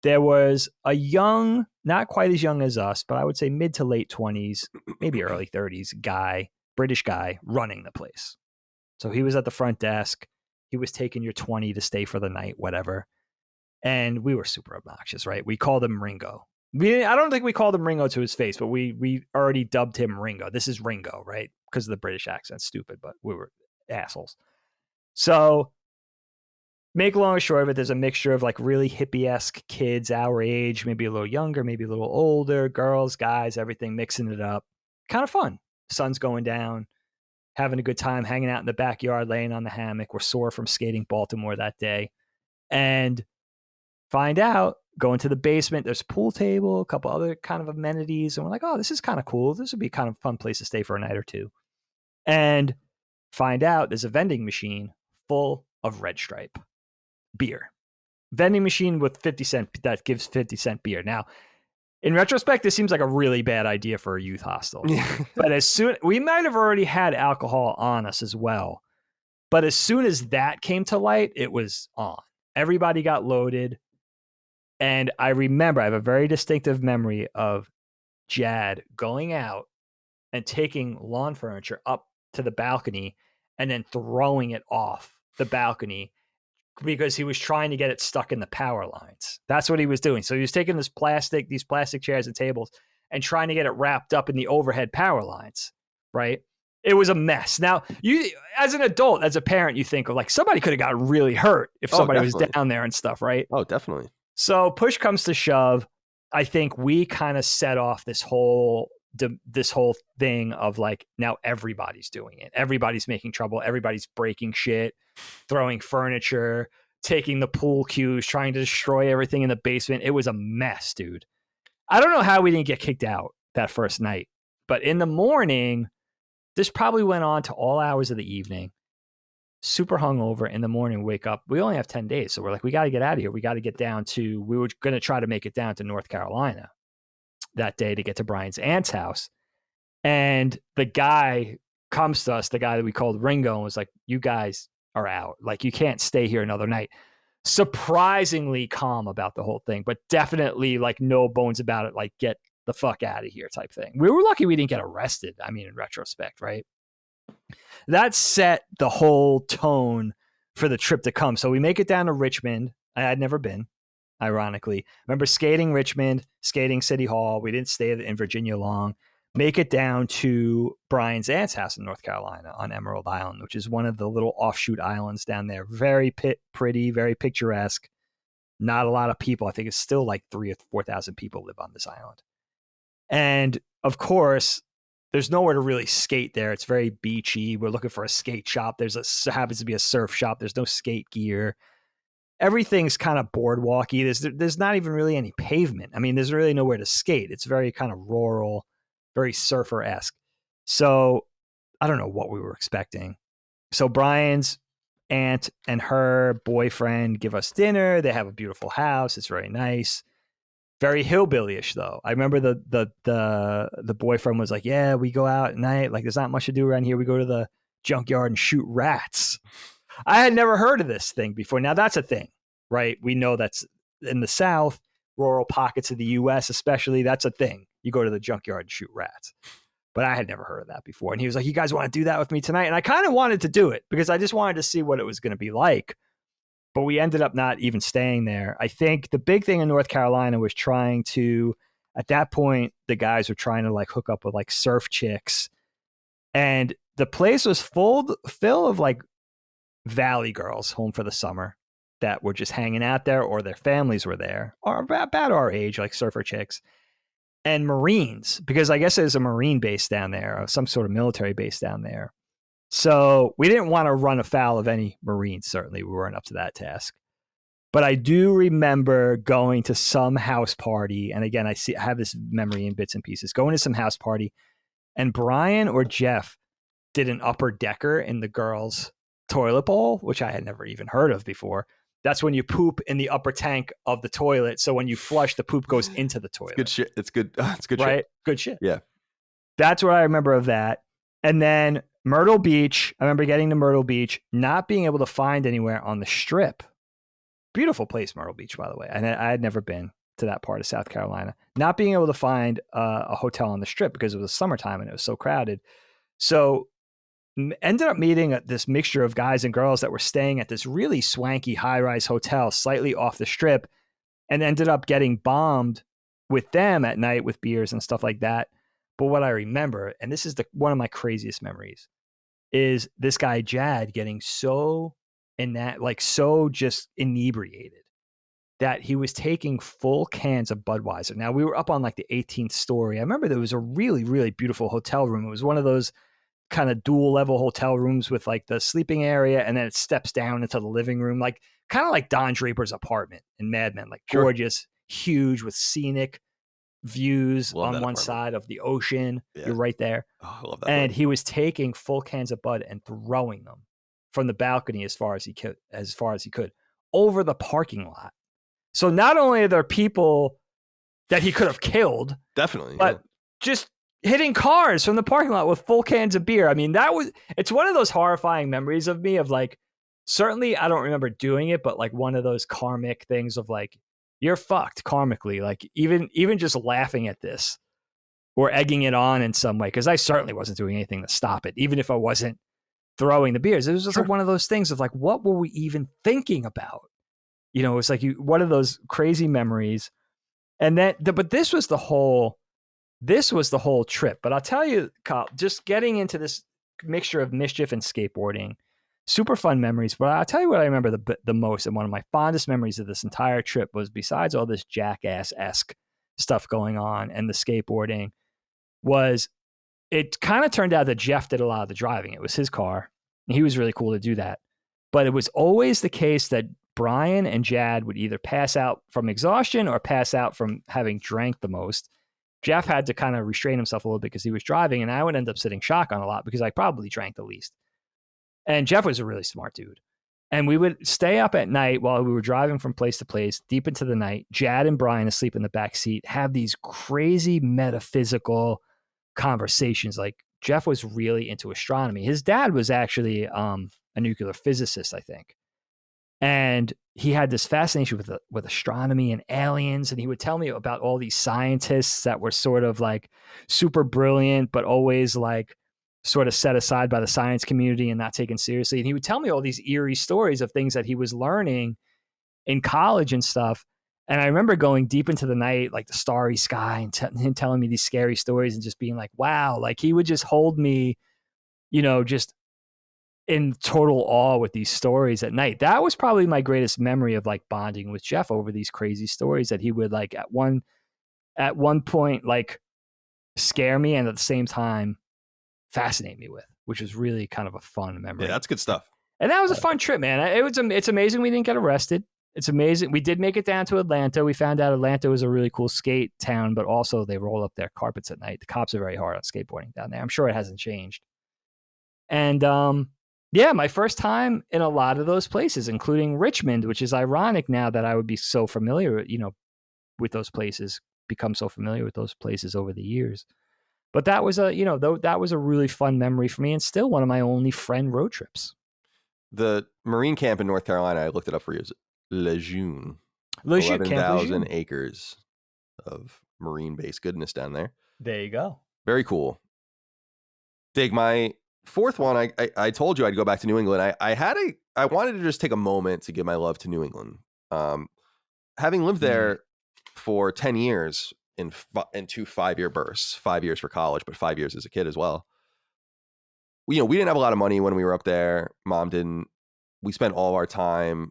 There was a young, not quite as young as us, but I would say mid to late 20s, maybe early 30s guy, British guy running the place. So he was at the front desk. He was taking your 20 to stay for the night, whatever. And we were super obnoxious, right? We called him Ringo. I don't think we called him Ringo to his face, but we already dubbed him Ringo. This is Ringo, right? Because of the British accent. Stupid, but we were assholes. So make a long short of it, there's a mixture of like really hippie-esque kids our age, maybe a little younger, maybe a little older, girls, guys, everything, mixing it up. Kind of fun. Sun's going down, having a good time, hanging out in the backyard, laying on the hammock. We're sore from skating Baltimore that day. And find out, go into the basement, there's a pool table, a couple other kind of amenities. And we're like, oh, this is kind of cool. This would be kind of a fun place to stay for a night or two. And find out there's a vending machine full of Red Stripe beer. Vending machine with 50 cent that gives 50-cent beer. Now, in retrospect, this seems like a really bad idea for a youth hostel. But as soon we might have already had alcohol on us as well. But as soon as that came to light, it was on. Everybody got loaded. And I remember, I have a very distinctive memory of Jad going out and taking lawn furniture up to the balcony and then throwing it off the balcony because he was trying to get it stuck in the power lines. That's what he was doing. So he was taking these plastic chairs and tables and trying to get it wrapped up in the overhead power lines, right? It was a mess. Now, you as an adult, as a parent, you think of like somebody could have gotten really hurt if somebody was down there and stuff, right? Oh, definitely. So push comes to shove. I think we kind of set off this whole thing of like, now everybody's doing it. Everybody's making trouble. Everybody's breaking shit, throwing furniture, taking the pool cues, trying to destroy everything in the basement. It was a mess, dude. I don't know how we didn't get kicked out that first night, but in the morning, this probably went on to all hours of the evening. Super hungover in the morning, wake up. We only have 10 days. So we're like, we got to get out of here. We got to get down to, we were going to try to make it down to North Carolina that day to get to Brian's aunt's house. And the guy comes to us, the guy that we called Ringo, and was like, you guys are out. Like, you can't stay here another night. Surprisingly calm about the whole thing, but definitely like no bones about it. Like, get the fuck out of here type thing. We were lucky we didn't get arrested. I mean, in retrospect, right? That set the whole tone for the trip to come. So we make it down to Richmond. I had never been, ironically. Remember skating Richmond, skating City Hall. We didn't stay in Virginia long. Make it down to Brian's aunt's house in North Carolina on Emerald Island, which is one of the little offshoot islands down there. Very pretty, very picturesque. Not a lot of people. I think it's still like 3,000 or 4,000 people live on this island. And of course, there's nowhere to really skate there. It's very beachy. We're looking for a skate shop. Happens to be a surf shop. There's no skate gear. Everything's kind of boardwalky. There's not even really any pavement. I mean, there's really nowhere to skate. It's very kind of rural, very surfer-esque. So I don't know what we were expecting. So Brian's aunt and her boyfriend give us dinner. They have a beautiful house. It's very nice. Very hillbilly-ish, though. I remember the boyfriend was like, yeah, we go out at night. Like, there's not much to do around here. We go to the junkyard and shoot rats. I had never heard of this thing before. Now, that's a thing, right? We know that's in the South, rural pockets of the U.S. especially. That's a thing. You go to the junkyard and shoot rats. But I had never heard of that before. And he was like, you guys want to do that with me tonight? And I kind of wanted to do it because I just wanted to see what it was going to be like. But we ended up not even staying there. I think the big thing in North Carolina was trying to, at that point, the guys were trying to like hook up with like surf chicks. And the place was full of like Valley girls home for the summer that were just hanging out there, or their families were there, or about our age, like surfer chicks, and Marines, because I guess there's a Marine base down there, or some sort of military base down there. So we didn't want to run afoul of any Marines. Certainly, we weren't up to that task. But I do remember going to some house party, and again, I have this memory in bits and pieces. Going to some house party, and Brian or Jeff did an upper decker in the girls' toilet bowl, which I had never even heard of before. That's when you poop in the upper tank of the toilet. So when you flush, the poop goes into the toilet. It's good shit. It's good. It's good right? shit. Good shit. Yeah. That's what I remember of that. And then Myrtle Beach. I remember getting to Myrtle Beach, not being able to find anywhere on the Strip. Beautiful place, Myrtle Beach, by the way. And I had never been to that part of South Carolina. Not being able to find a hotel on the Strip because it was summertime and it was so crowded. So ended up meeting this mixture of guys and girls that were staying at this really swanky high-rise hotel slightly off the Strip, and ended up getting bombed with them at night with beers and stuff like that. But what I remember, and this is one of my craziest memories, is this guy Jad getting so just inebriated that he was taking full cans of Budweiser. Now, we were up on like the 18th story. I remember there was a really, really beautiful hotel room. It was one of those kind of dual level hotel rooms with like the sleeping area, and then it steps down into the living room, like kind of like Don Draper's apartment in Mad Men, like gorgeous, huge, with scenic views on one apartment. Side of the ocean. Yeah. You're right there. Oh, I love that. And he was taking full cans of Bud and throwing them from the balcony as far as he could over the parking lot. So not only are there people that he could have killed, definitely, but just hitting cars from the parking lot with full cans of beer. I mean, it's one of those horrifying memories of me of like, certainly I don't remember doing it, but like one of those karmic things of like, you're fucked karmically. Like even just laughing at this or egging it on in some way. Cause I certainly wasn't doing anything to stop it. Even if I wasn't throwing the beers, it was just like one of those things of like, what were we even thinking about? You know, it's like one of those crazy memories. And but this was the whole trip. But I'll tell you, Kyle, just getting into this mixture of mischief and skateboarding, super fun memories. But I'll tell you what I remember the most, and one of my fondest memories of this entire trip was, besides all this jackass-esque stuff going on and the skateboarding, was it kind of turned out that Jeff did a lot of the driving. It was his car, and he was really cool to do that. But it was always the case that Brian and Jad would either pass out from exhaustion or pass out from having drank the most. Jeff had to kind of restrain himself a little bit because he was driving, and I would end up sitting shotgun a lot because I probably drank the least. And Jeff was a really smart dude. And we would stay up at night while we were driving from place to place, deep into the night. Jad and Brian asleep in the back seat, have these crazy metaphysical conversations. Like, Jeff was really into astronomy. His dad was actually a nuclear physicist, I think. And he had this fascination with astronomy and aliens. And he would tell me about all these scientists that were sort of like super brilliant, but always like sort of set aside by the science community and not taken seriously. And he would tell me all these eerie stories of things that he was learning in college and stuff. And I remember going deep into the night, like the starry sky, and him telling me these scary stories and just being like, wow, like he would just hold me, you know, just in total awe with these stories at night. That was probably my greatest memory of like bonding with Jeff over these crazy stories that he would like at one point, like scare me and at the same time fascinate me with, which was really kind of a fun memory. Yeah, that's good stuff. And that was a fun trip, man. It's amazing we didn't get arrested. It's amazing. We did make it down to Atlanta. We found out Atlanta was a really cool skate town, but also they roll up their carpets at night. The cops are very hard on skateboarding down there. I'm sure it hasn't changed. And yeah, my first time in a lot of those places, including Richmond, which is ironic now that I would be so familiar, you know, with those places, become so familiar with those places over the years. But that was that was a really fun memory for me, and still one of my only friend road trips. The Marine camp in North Carolina, I looked it up for you, is Lejeune. 11,000 acres of Marine base goodness down there. There you go. Very cool. Dig, my fourth one, I told you I'd go back to New England. I wanted to just take a moment to give my love to New England. Having lived there for 10 years in 2 5-year bursts, 5 years for college, but 5 years as a kid as well. we didn't have a lot of money when we were up there. Mom didn't. We spent all of our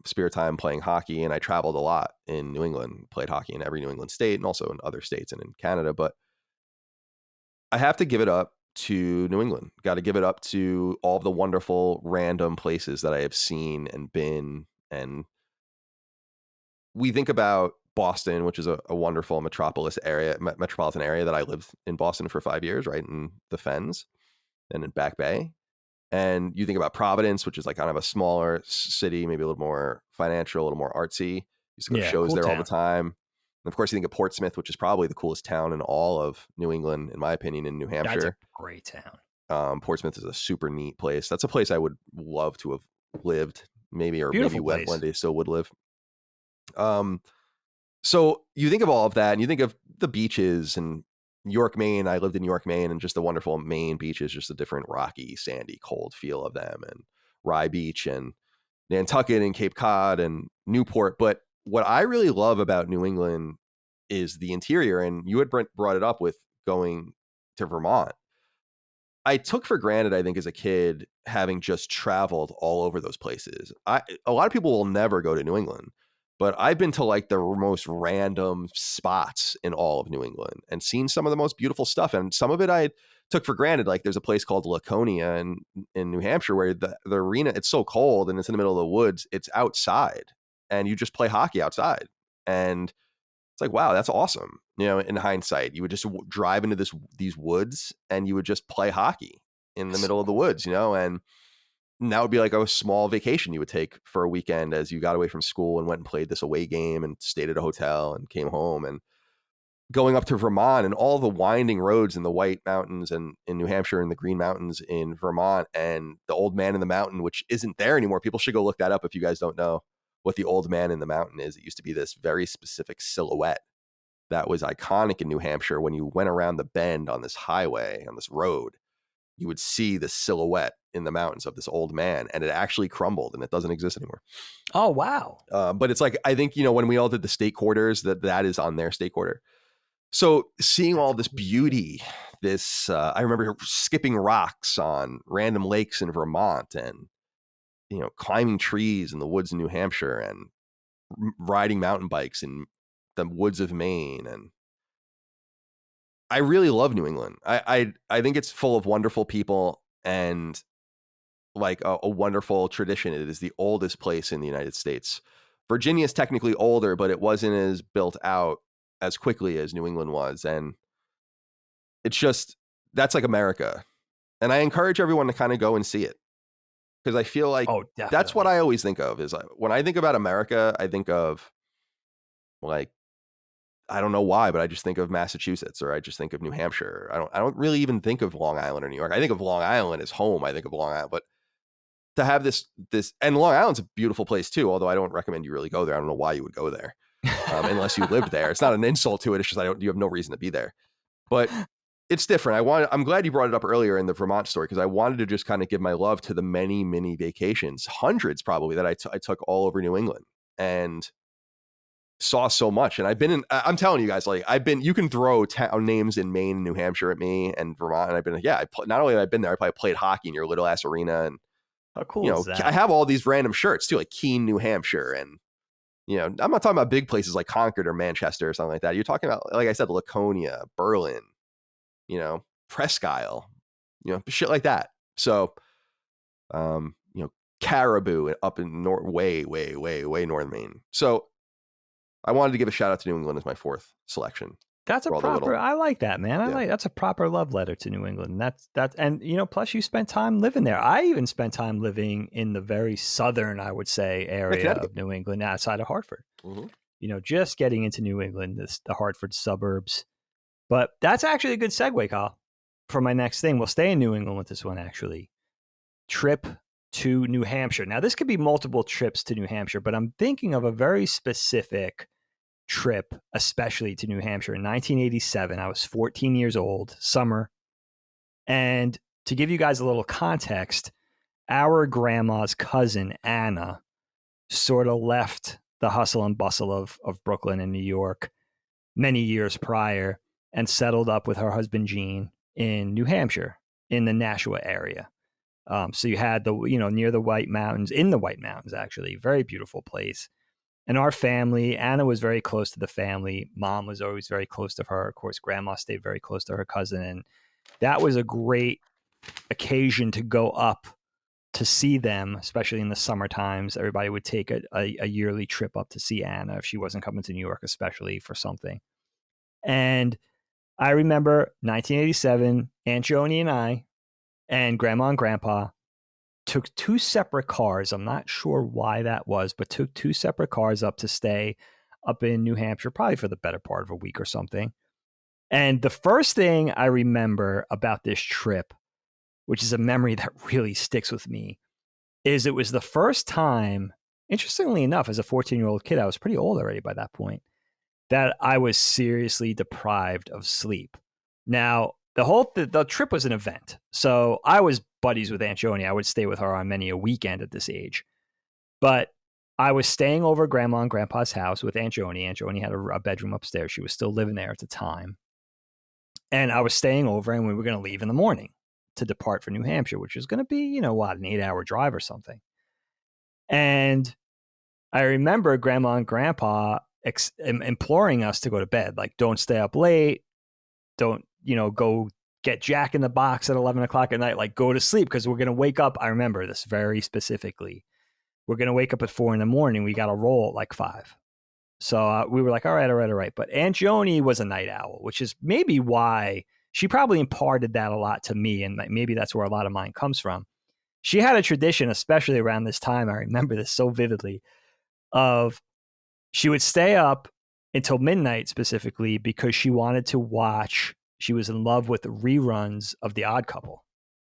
spare time playing hockey, and I traveled a lot in New England, played hockey in every New England state and also in other states and in Canada. But I have to give it up to New England. Got to give it up to all of the wonderful random places that I have seen and been. And we think about Boston, which is a wonderful metropolitan area that I lived in Boston for 5 years, right in the Fens and in Back Bay. And you think about Providence, which is like kind of a smaller city, maybe a little more financial, a little more artsy. Used to go to shows cool there all town. the time. And of course, you think of Portsmouth, which is probably the coolest town in all of New England, in my opinion, in New Hampshire. That's a great town. Portsmouth is a super neat place. That's a place I would love to have lived, maybe, or Beautiful maybe place. one day still would live. So you think of all of that, and you think of the beaches and York, Maine. I lived in York, Maine, and just the wonderful Maine beaches, just a different rocky, sandy, cold feel of them, and Rye Beach and Nantucket and Cape Cod and Newport. But what I really love about New England is the interior. And you had brought it up with going to Vermont. I took for granted, I think, as a kid, having just traveled all over those places. A lot of people will never go to New England, but I've been to like the most random spots in all of New England and seen some of the most beautiful stuff. And some of it I took for granted. Like there's a place called Laconia in New Hampshire where the arena, it's so cold and it's in the middle of the woods. It's outside and you just play hockey outside. And it's like, wow, that's awesome. In hindsight, you would just drive into these woods and you would just play hockey in the middle of the woods, and that would be like a small vacation you would take for a weekend as you got away from school and went and played this away game and stayed at a hotel and came home. And going up to Vermont and all the winding roads in the White Mountains and in New Hampshire and the Green Mountains in Vermont and the Old Man in the Mountain, which isn't there anymore. People should go look that up if you guys don't know what the Old Man in the Mountain is. It used to be this very specific silhouette that was iconic in New Hampshire. When you went around the bend on this highway, on this road, you would see the silhouette in the mountains of this old man, and it actually crumbled and it doesn't exist anymore. Oh, wow. But it's like, I think, when we all did the state quarters, that is on their state quarter. So seeing all this beauty, I remember skipping rocks on random lakes in Vermont and, climbing trees in the woods in New Hampshire and riding mountain bikes in the woods of Maine. And I really love New England. I think it's full of wonderful people and like a wonderful tradition. It is the oldest place in the United States. Virginia is technically older, but it wasn't as built out as quickly as New England was. And it's just, that's like America. And I encourage everyone to kind of go and see it. Because I feel like that's what I always think of is when I think about America, I think of like, I don't know why, but I just think of Massachusetts or I just think of New Hampshire. I don't really even think of Long Island or New York. I think of Long Island as home. I think of Long Island, but to have this, and Long Island's a beautiful place too, although I don't recommend you really go there. I don't know why you would go there unless you lived there. It's not an insult to it. It's just, you have no reason to be there, but it's different. I'm glad you brought it up earlier in the Vermont story, because I wanted to just kind of give my love to the many, many vacations, hundreds probably, that I took all over New England and saw so much. And I'm telling you guys, like you can throw town names in Maine and New Hampshire at me and Vermont. And I've been, not only have I been there, I probably played hockey in your little ass arena. And, how cool is that? I have all these random shirts too, like Keene, New Hampshire. And, I'm not talking about big places like Concord or Manchester or something like that. You're talking about, like I said, Laconia, Berlin, Presque Isle, shit like that. So, Caribou up in way north Maine. So I wanted to give a shout out to New England as my fourth selection. That's I like that, man. That's a proper love letter to New England. And plus you spent time living there. I even spent time living in the very southern, I would say, area of New England outside of Hartford. Mm-hmm. Just getting into New England, the Hartford suburbs. But that's actually a good segue, Kyle, for my next thing. We'll stay in New England with this one, actually. Trip to New Hampshire. Now, this could be multiple trips to New Hampshire, but I'm thinking of a very specific trip, especially to New Hampshire in 1987. I was 14 years old, summer. And to give you guys a little context, our grandma's cousin, Anna, sort of left the hustle and bustle of Brooklyn and New York many years prior and settled up with her husband, Gene, in New Hampshire, in the Nashua area. So you had near the White Mountains, in the White Mountains, actually, very beautiful place. And our family, Anna was very close to the family. Mom was always very close to her. Of course, grandma stayed very close to her cousin. And that was a great occasion to go up to see them, especially in the summer times. Everybody would take a yearly trip up to see Anna if she wasn't coming to New York, especially for something. And I remember 1987, Aunt Joni and I and Grandma and Grandpa took two separate cars. I'm not sure why that was, but took two separate cars up to stay up in New Hampshire, probably for the better part of a week or something. And the first thing I remember about this trip, which is a memory that really sticks with me, is it was the first time, interestingly enough, as a 14-year-old kid, I was pretty old already by that point, that I was seriously deprived of sleep. Now, the trip was an event. So I was buddies with Aunt Joni. I would stay with her on many a weekend at this age. But I was staying over Grandma and Grandpa's house with Aunt Joni. Aunt Joni had a bedroom upstairs. She was still living there at the time. And I was staying over, and we were going to leave in the morning to depart for New Hampshire, which was going to be, an 8-hour drive or something. And I remember Grandma and Grandpa imploring us to go to bed. Like, don't stay up late. Don't, go get Jack in the Box at 11 o'clock at night. Like, go to sleep because we're going to wake up. I remember this very specifically. We're going to wake up at 4 a.m. We got to roll at like 5. So we were like, all right. But Aunt Joni was a night owl, which is maybe why she probably imparted that a lot to me. And maybe that's where a lot of mine comes from. She had a tradition, especially around this time. I remember this so vividly, of she would stay up until midnight specifically because she wanted to watch. She was in love with the reruns of The Odd Couple.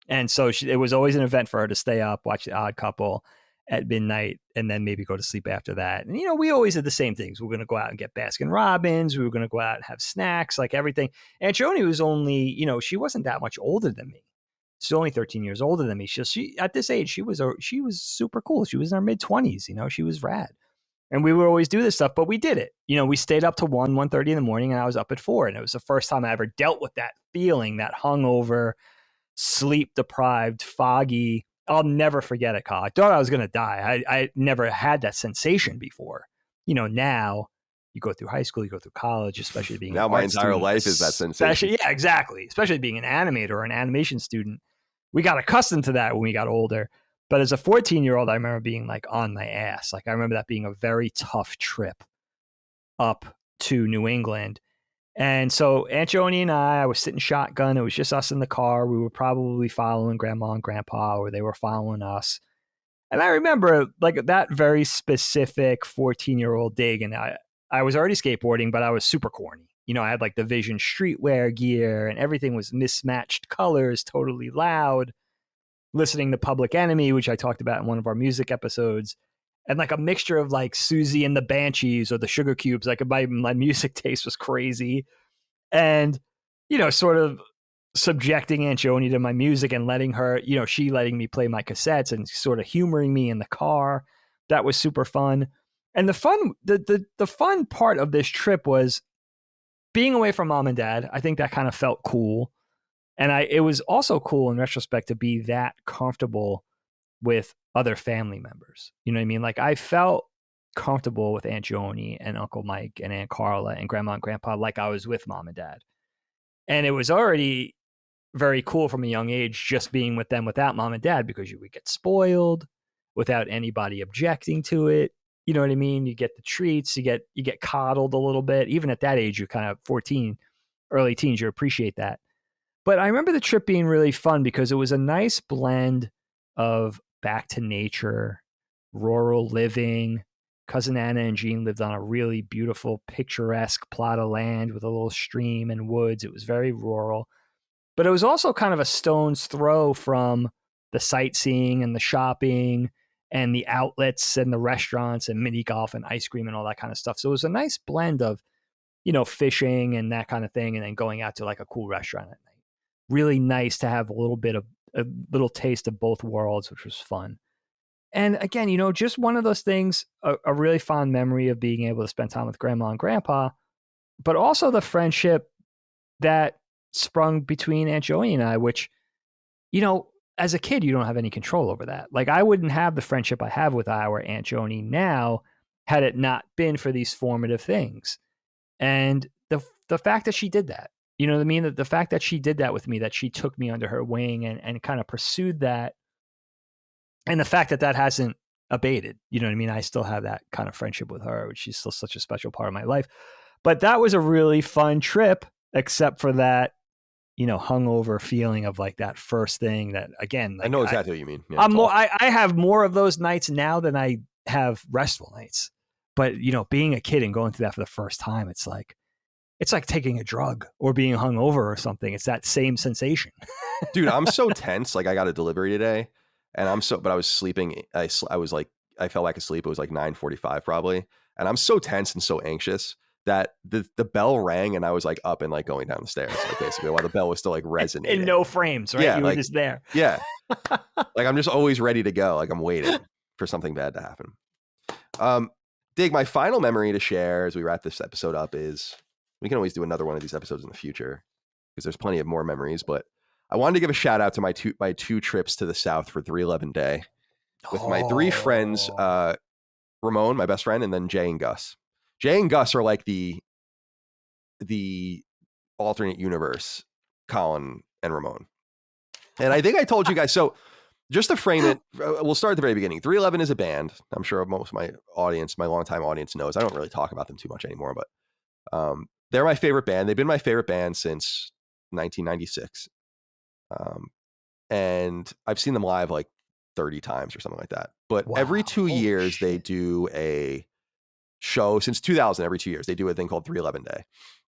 And so it was always an event for her to stay up, watch The Odd Couple at midnight, and then maybe go to sleep after that. And, we always did the same things. We were going to go out and get Baskin Robbins. We were going to go out and have snacks, like everything. And Joni was only, she wasn't that much older than me. She's only 13 years older than me. She at this age, she was super cool. She was in her mid-20s, she was rad. And we would always do this stuff, but we did it. We stayed up to 1:30 in the morning, and I was up at 4. And it was the first time I ever dealt with that feeling, that hungover, sleep-deprived, foggy. I'll never forget it, Kyle. I thought I was going to die. I never had that sensation before. Now you go through high school, you go through college, especially being now my entire life is that sensation. Yeah, exactly. Especially being an animator or an animation student. We got accustomed to that when we got older. But as a 14-year-old, I remember being like on my ass. Like, I remember that being a very tough trip up to New England. And so Aunt Joni and I was sitting shotgun. It was just us in the car. We were probably following Grandma and Grandpa, or they were following us. And I remember like that very specific 14-year-old dig. And I was already skateboarding, but I was super corny. I had like the Vision streetwear gear, and everything was mismatched colors, totally loud. Listening to Public Enemy, which I talked about in one of our music episodes, and like a mixture of like Susie and the Banshees or the Sugar Cubes. Like my music taste was crazy. And, sort of subjecting Aunt Joni to my music and letting her, she letting me play my cassettes and sort of humoring me in the car. That was super fun. And the fun part of this trip was being away from mom and dad. I think that kind of felt cool. And it was also cool in retrospect to be that comfortable with other family members. You know what I mean? Like, I felt comfortable with Aunt Joni and Uncle Mike and Aunt Carla and Grandma and Grandpa, like I was with mom and dad. And it was already very cool from a young age just being with them without mom and dad, because you would get spoiled without anybody objecting to it. You know what I mean? You get the treats, you get coddled a little bit. Even at that age, you're kind of 14, early teens, you appreciate that. But I remember the trip being really fun because it was a nice blend of back to nature, rural living. Cousin Anna and Jean lived on a really beautiful, picturesque plot of land with a little stream and woods. It was very rural. But it was also kind of a stone's throw from the sightseeing and the shopping and the outlets and the restaurants and mini golf and ice cream and all that kind of stuff. So it was a nice blend of, fishing and that kind of thing, and then going out to like a cool restaurant at night. Really nice to have a little taste of both worlds, which was fun. And again, just one of those things, a really fond memory of being able to spend time with Grandma and Grandpa, but also the friendship that sprung between Aunt Joey and I, which, as a kid, you don't have any control over that. Like I wouldn't have the friendship I have with our Aunt Joni now had it not been for these formative things. And the fact that she did that, you know what I mean? The fact that she did that with me, that she took me under her wing and kind of pursued that. And the fact that that hasn't abated, you know what I mean? I still have that kind of friendship with her, which she's still such a special part of my life. But that was a really fun trip, except for that, you know, hungover feeling of like that first thing that, again, like I know exactly what you mean. Yeah, I'm more, I have more of those nights now than I have restful nights. But, you know, being a kid and going through that for the first time, it's like taking a drug or being hungover or something. It's that same sensation. Dude, I'm so tense. Like I got a delivery today and but I was sleeping. I was like, I fell back asleep. It was like 9:45 probably. And I'm so tense and so anxious that the bell rang and I was like up and like going down the stairs, like basically while the bell was still like resonating. In no frames, right? Yeah, You like, were just there. Yeah. Like I'm just always ready to go. Like I'm waiting for something bad to happen. Dig, my final memory to share as we wrap this episode up is, we can always do another one of these episodes in the future because there's plenty of more memories, but I wanted to give a shout out to my two trips to the South for 311 Day with my three friends, Ramon, my best friend, and then Jay and Gus. Jay and Gus are like the alternate universe, Colin and Ramon. And I think I told you guys, so just to frame it, we'll start at the very beginning. 311 is a band. I'm sure most of my audience, my longtime audience knows. I don't really talk about them too much anymore, but they're my favorite band. They've been my favorite band since 1996. And I've seen them live like 30 times or something like that. But every 2 years, they do a show. Since 2000, every 2 years, they do a thing called 311 Day.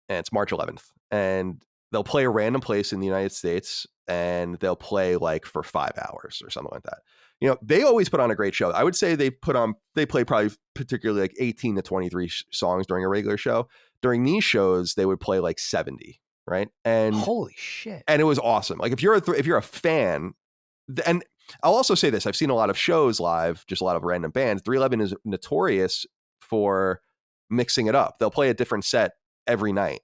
And it's March 11th. And they'll play a random place in the United States and they'll play like for 5 hours or something like that. You know, they always put on a great show. I would say they play probably particularly like 18 to 23 songs during a regular show. During these shows, they would play like 70, right? And holy shit. And it was awesome. Like if you're a fan, and I'll also say this, I've seen a lot of shows live, just a lot of random bands. 311 is notorious for mixing it up. They'll play a different set every night.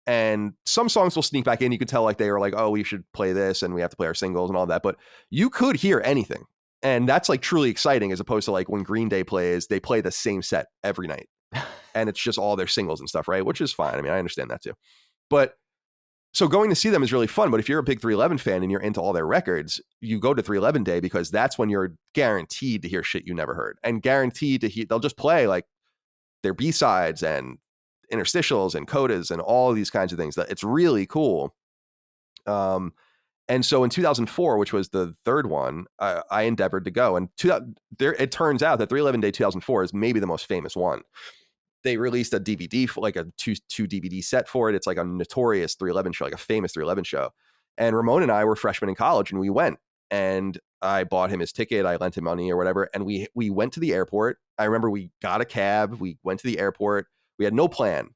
And some songs will sneak back in. You could tell like they were like, oh, we should play this and we have to play our singles and all that. But you could hear anything. And that's like truly exciting, as opposed to like when Green Day plays, they play the same set every night. And it's just all their singles and stuff, right? Which is fine. I mean, I understand that too. But so going to see them is really fun. But if you're a big 311 fan and you're into all their records, you go to 311 Day because that's when you're guaranteed to hear shit you never heard, and guaranteed to hear, they'll just play like their B-sides and interstitials and codas and all of these kinds of things. That it's really cool. And so in 2004, which was the third one, I endeavored to go. And it turns out that 311 Day 2004 is maybe the most famous one. They released a DVD, like a two DVD set for it. It's like a notorious 311 show, like a famous 311 show. And Ramon and I were freshmen in college, and we went. And I bought him his ticket. I lent him money or whatever. And we went to the airport. I remember we got a cab. We went to the airport. We had no plan.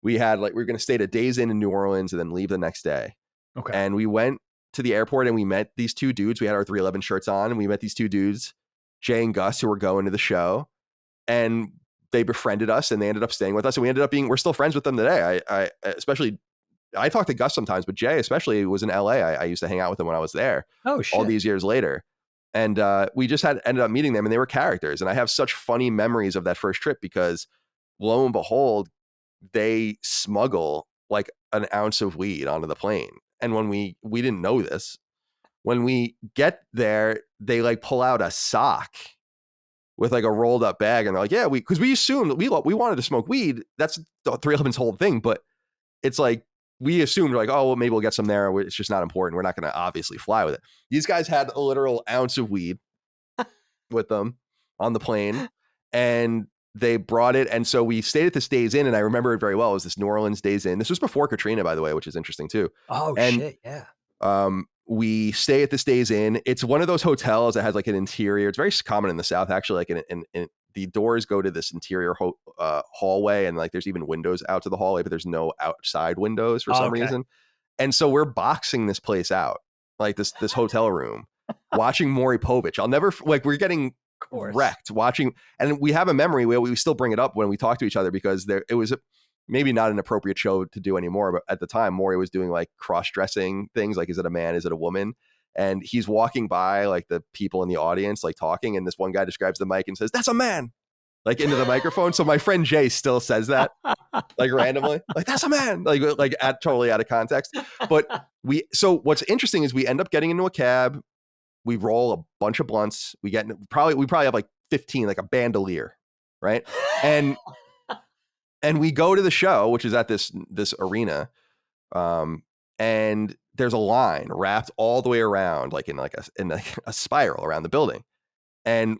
We were going to stay at a Days Inn in New Orleans and then leave the next day. Okay. And we went to the airport and we met these two dudes. We had our 311 shirts on and we met these two dudes, Jay and Gus, who were going to the show, and they befriended us and they ended up staying with us. And we're still friends with them today. I talk to Gus sometimes, but Jay especially was in LA. I used to hang out with him when I was there. Oh shit. All these years later. And we just ended up meeting them, and they were characters. And I have such funny memories of that first trip because lo and behold, they smuggle like an ounce of weed onto the plane. And when we didn't know this, when we get there, they like pull out a sock with like a rolled up bag. And they're like, yeah, because we assumed we wanted to smoke weed. That's the 311's whole thing. But it's like, we assumed like, oh, well, maybe we'll get some there. It's just not important. We're not going to obviously fly with it. These guys had a literal ounce of weed with them on the plane, and they brought it. And so we stayed at this Days Inn, and I remember it very well. It was this New Orleans Days Inn. This was before Katrina, by the way, which is interesting too. Oh, and, shit. Yeah. We stay at this Days Inn. It's one of those hotels that has like an interior. It's very common in the South, actually. Like in the doors go to this interior hallway, and like there's even windows out to the hallway, but there's no outside windows for some reason. And so we're boxing this place out, like this hotel room, watching Maury Povich. I'll never, like, we're getting wrecked watching, and we have a memory where we still bring it up when we talk to each other because it was maybe not an appropriate show to do anymore, but at the time Maury was doing like cross-dressing things, like is it a man, is it a woman? and he's walking by like the people in the audience, like talking, and this one guy describes the mic and says, "That's a man," like into the microphone. So my friend Jay still says that, like randomly, like "That's a man," like totally out of context. But so what's interesting is we end up getting into a cab, we roll a bunch of blunts, we probably have like 15, like a bandolier, right? And we go to the show, which is at this arena, and there's a line wrapped all the way around, like in a spiral around the building. And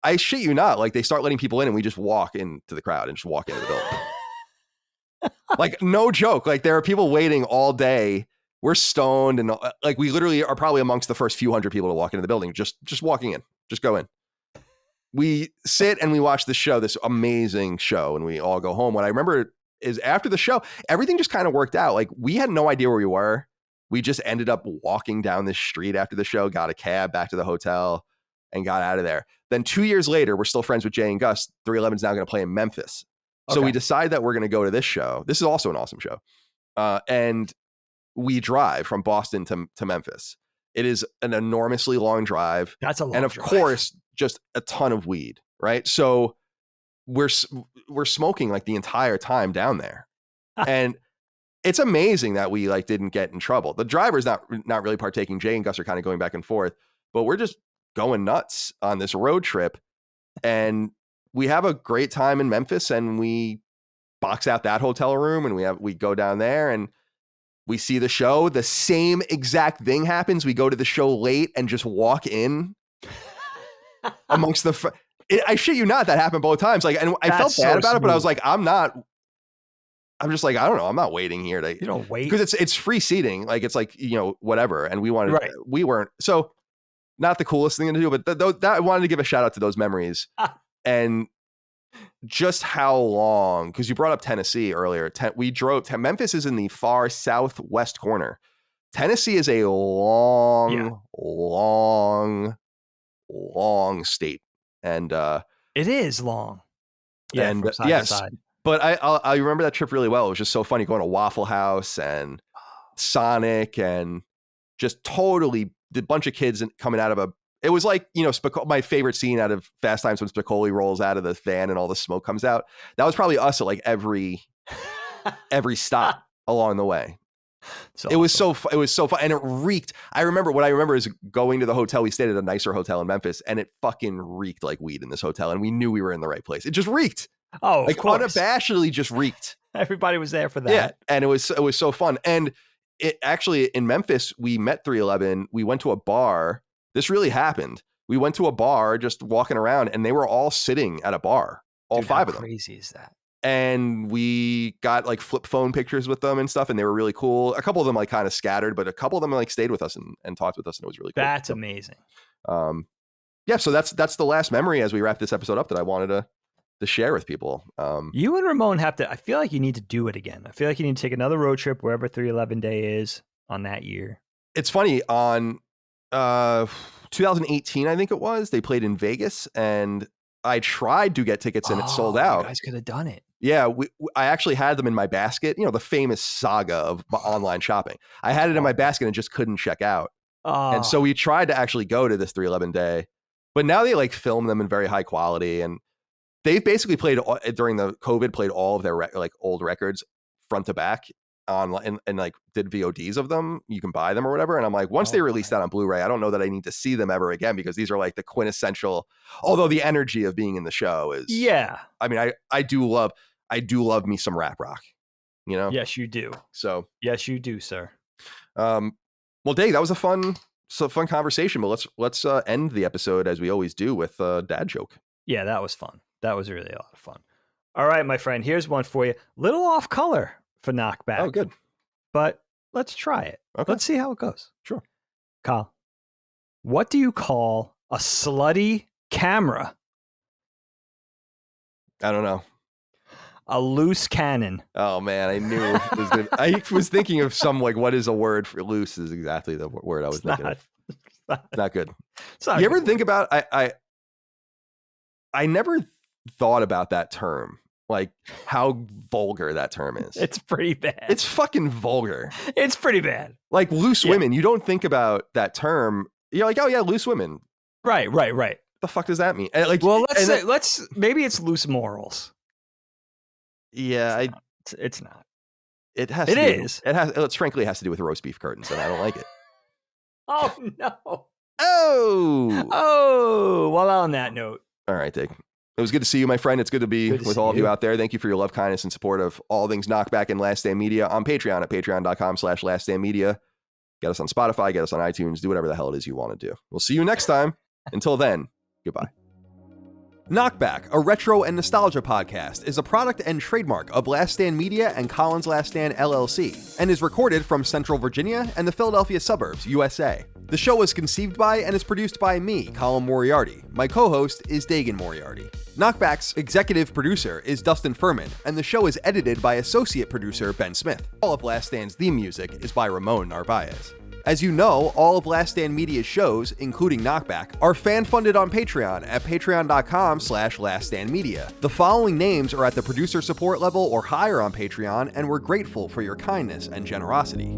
I shit you not, like they start letting people in, and we just walk into the crowd and just walk into the building. Like no joke. Like there are people waiting all day. We're stoned, and like we literally are probably amongst the first few hundred people to walk into the building. Just walking in, just go in. We sit and we watch the show, this amazing show, and we all go home. What I remember is after the show, everything just kind of worked out. Like we had no idea where we were. We just ended up walking down this street after the show, got a cab back to the hotel, and got out of there. Then 2 years later, we're still friends with Jay and Gus. 311 is now going to play in Memphis. Okay. So we decide that we're going to go to this show. This is also an awesome show. And we drive from Boston to Memphis. It is an enormously long drive. That's a long drive. And of course, just a ton of weed, right? So we're smoking like the entire time down there. And it's amazing that we like didn't get in trouble. The driver's not really partaking. Jay and Gus are kind of going back and forth, but we're just going nuts on this road trip. And we have a great time in Memphis, and we box out that hotel room, and we go down there and we see the show. The same exact thing happens. We go to the show late and just walk in amongst the I shit you not, that happened both times. Like, and I felt bad about it, but I was like, I'm just like, I don't know. I'm not waiting here you don't wait because it's free seating. Like it's like, whatever. And we weren't. So not the coolest thing to do, but that I wanted to give a shout out to those memories and just how long, because you brought up Tennessee earlier. We drove Memphis is in the far southwest corner. Tennessee is a long state. And it is long. Yeah, and from side to side. But I remember that trip really well. It was just so funny going to Waffle House and Sonic, and just totally the bunch of kids coming out of it was like, my favorite scene out of Fast Times when Spicoli rolls out of the van and all the smoke comes out. That was probably us at like every stop along the way. It was so fun, and it reeked. What I remember is going to the hotel. We stayed at a nicer hotel in Memphis, and it fucking reeked like weed in this hotel, and we knew we were in the right place. It just reeked. Oh, like unabashedly just reeked. Everybody was there for that. Yeah, and it was so fun. And it actually in Memphis, we met 311. We went to a bar. This really happened. We went to a bar, just walking around, and they were all sitting at a bar. All five of them. How crazy is that? And we got like flip phone pictures with them and stuff, and they were really cool. A couple of them like kind of scattered, but a couple of them like stayed with us and talked with us, and it was really cool. That's amazing. Yeah, so that's the last memory as we wrap this episode up that I wanted to share with people. You and Ramon I feel like you need to do it again. I feel like you need to take another road trip wherever 311 Day is on that year. It's funny, on 2018, I think it was, they played in Vegas, and I tried to get tickets and it sold out. You guys could have done it. Yeah, I actually had them in my basket. The famous saga of online shopping. I had it in my basket and just couldn't check out. And so we tried to actually go to this 311 Day, but now they like film them in very high quality, and they've basically played during the COVID, played all of their old records front to back online, and like did VODs of them. You can buy them or whatever. And I'm like, once they release that on Blu-ray, I don't know that I need to see them ever again, because these are like the quintessential, although the energy of being in the show is, I mean, I do love me some rap rock, Yes, you do. So yes, you do, sir. Well, Dave, that was a fun conversation, but let's end the episode as we always do with a dad joke. Yeah, that was fun. That was really a lot of fun. All right, my friend, here's one for you. Little off color for KnockBack. Oh, good. But let's try it. Okay. Let's see how it goes. Sure. Kyle, what do you call a slutty camera? I don't know. A loose cannon. Oh man, I knew it was good. I was thinking of some like, what is a word for loose is exactly the word I was thinking of. It's not good. You ever think about I never thought about that term Like how vulgar that term is. It's pretty bad. It's fucking vulgar. It's pretty bad. Like loose women, you don't think about that term. You're like, oh yeah, loose women. Right. The fuck does that mean? Like, Well, maybe it's loose morals. Yeah, it's not. It has. It to is. It has. It frankly has to do with roast beef curtains, and I don't like it. Oh no. Oh. Well, on that note. All right, Dick. It was good to see you, my friend. It's good to be with all of you out there. Thank you for your love, kindness, and support of all things Knockback and Last Stand Media on Patreon at patreon.com/laststandmedia. Get us on Spotify, get us on iTunes, do whatever the hell it is you want to do. We'll see you next time. Until then, goodbye. Knockback, a retro and nostalgia podcast, is a product and trademark of Last Stand Media and Collins Last Stand LLC, and is recorded from Central Virginia and the Philadelphia suburbs, USA. The show was conceived by and is produced by me, Colin Moriarty. My co-host is Dagan Moriarty. Knockback's executive producer is Dustin Furman, and the show is edited by associate producer Ben Smith. All of Last Stand's theme music is by Ramon Narvaez. As you know, all of Last Stand Media's shows, including Knockback, are fan-funded on Patreon at patreon.com/laststandmedia. The following names are at the producer support level or higher on Patreon, and we're grateful for your kindness and generosity.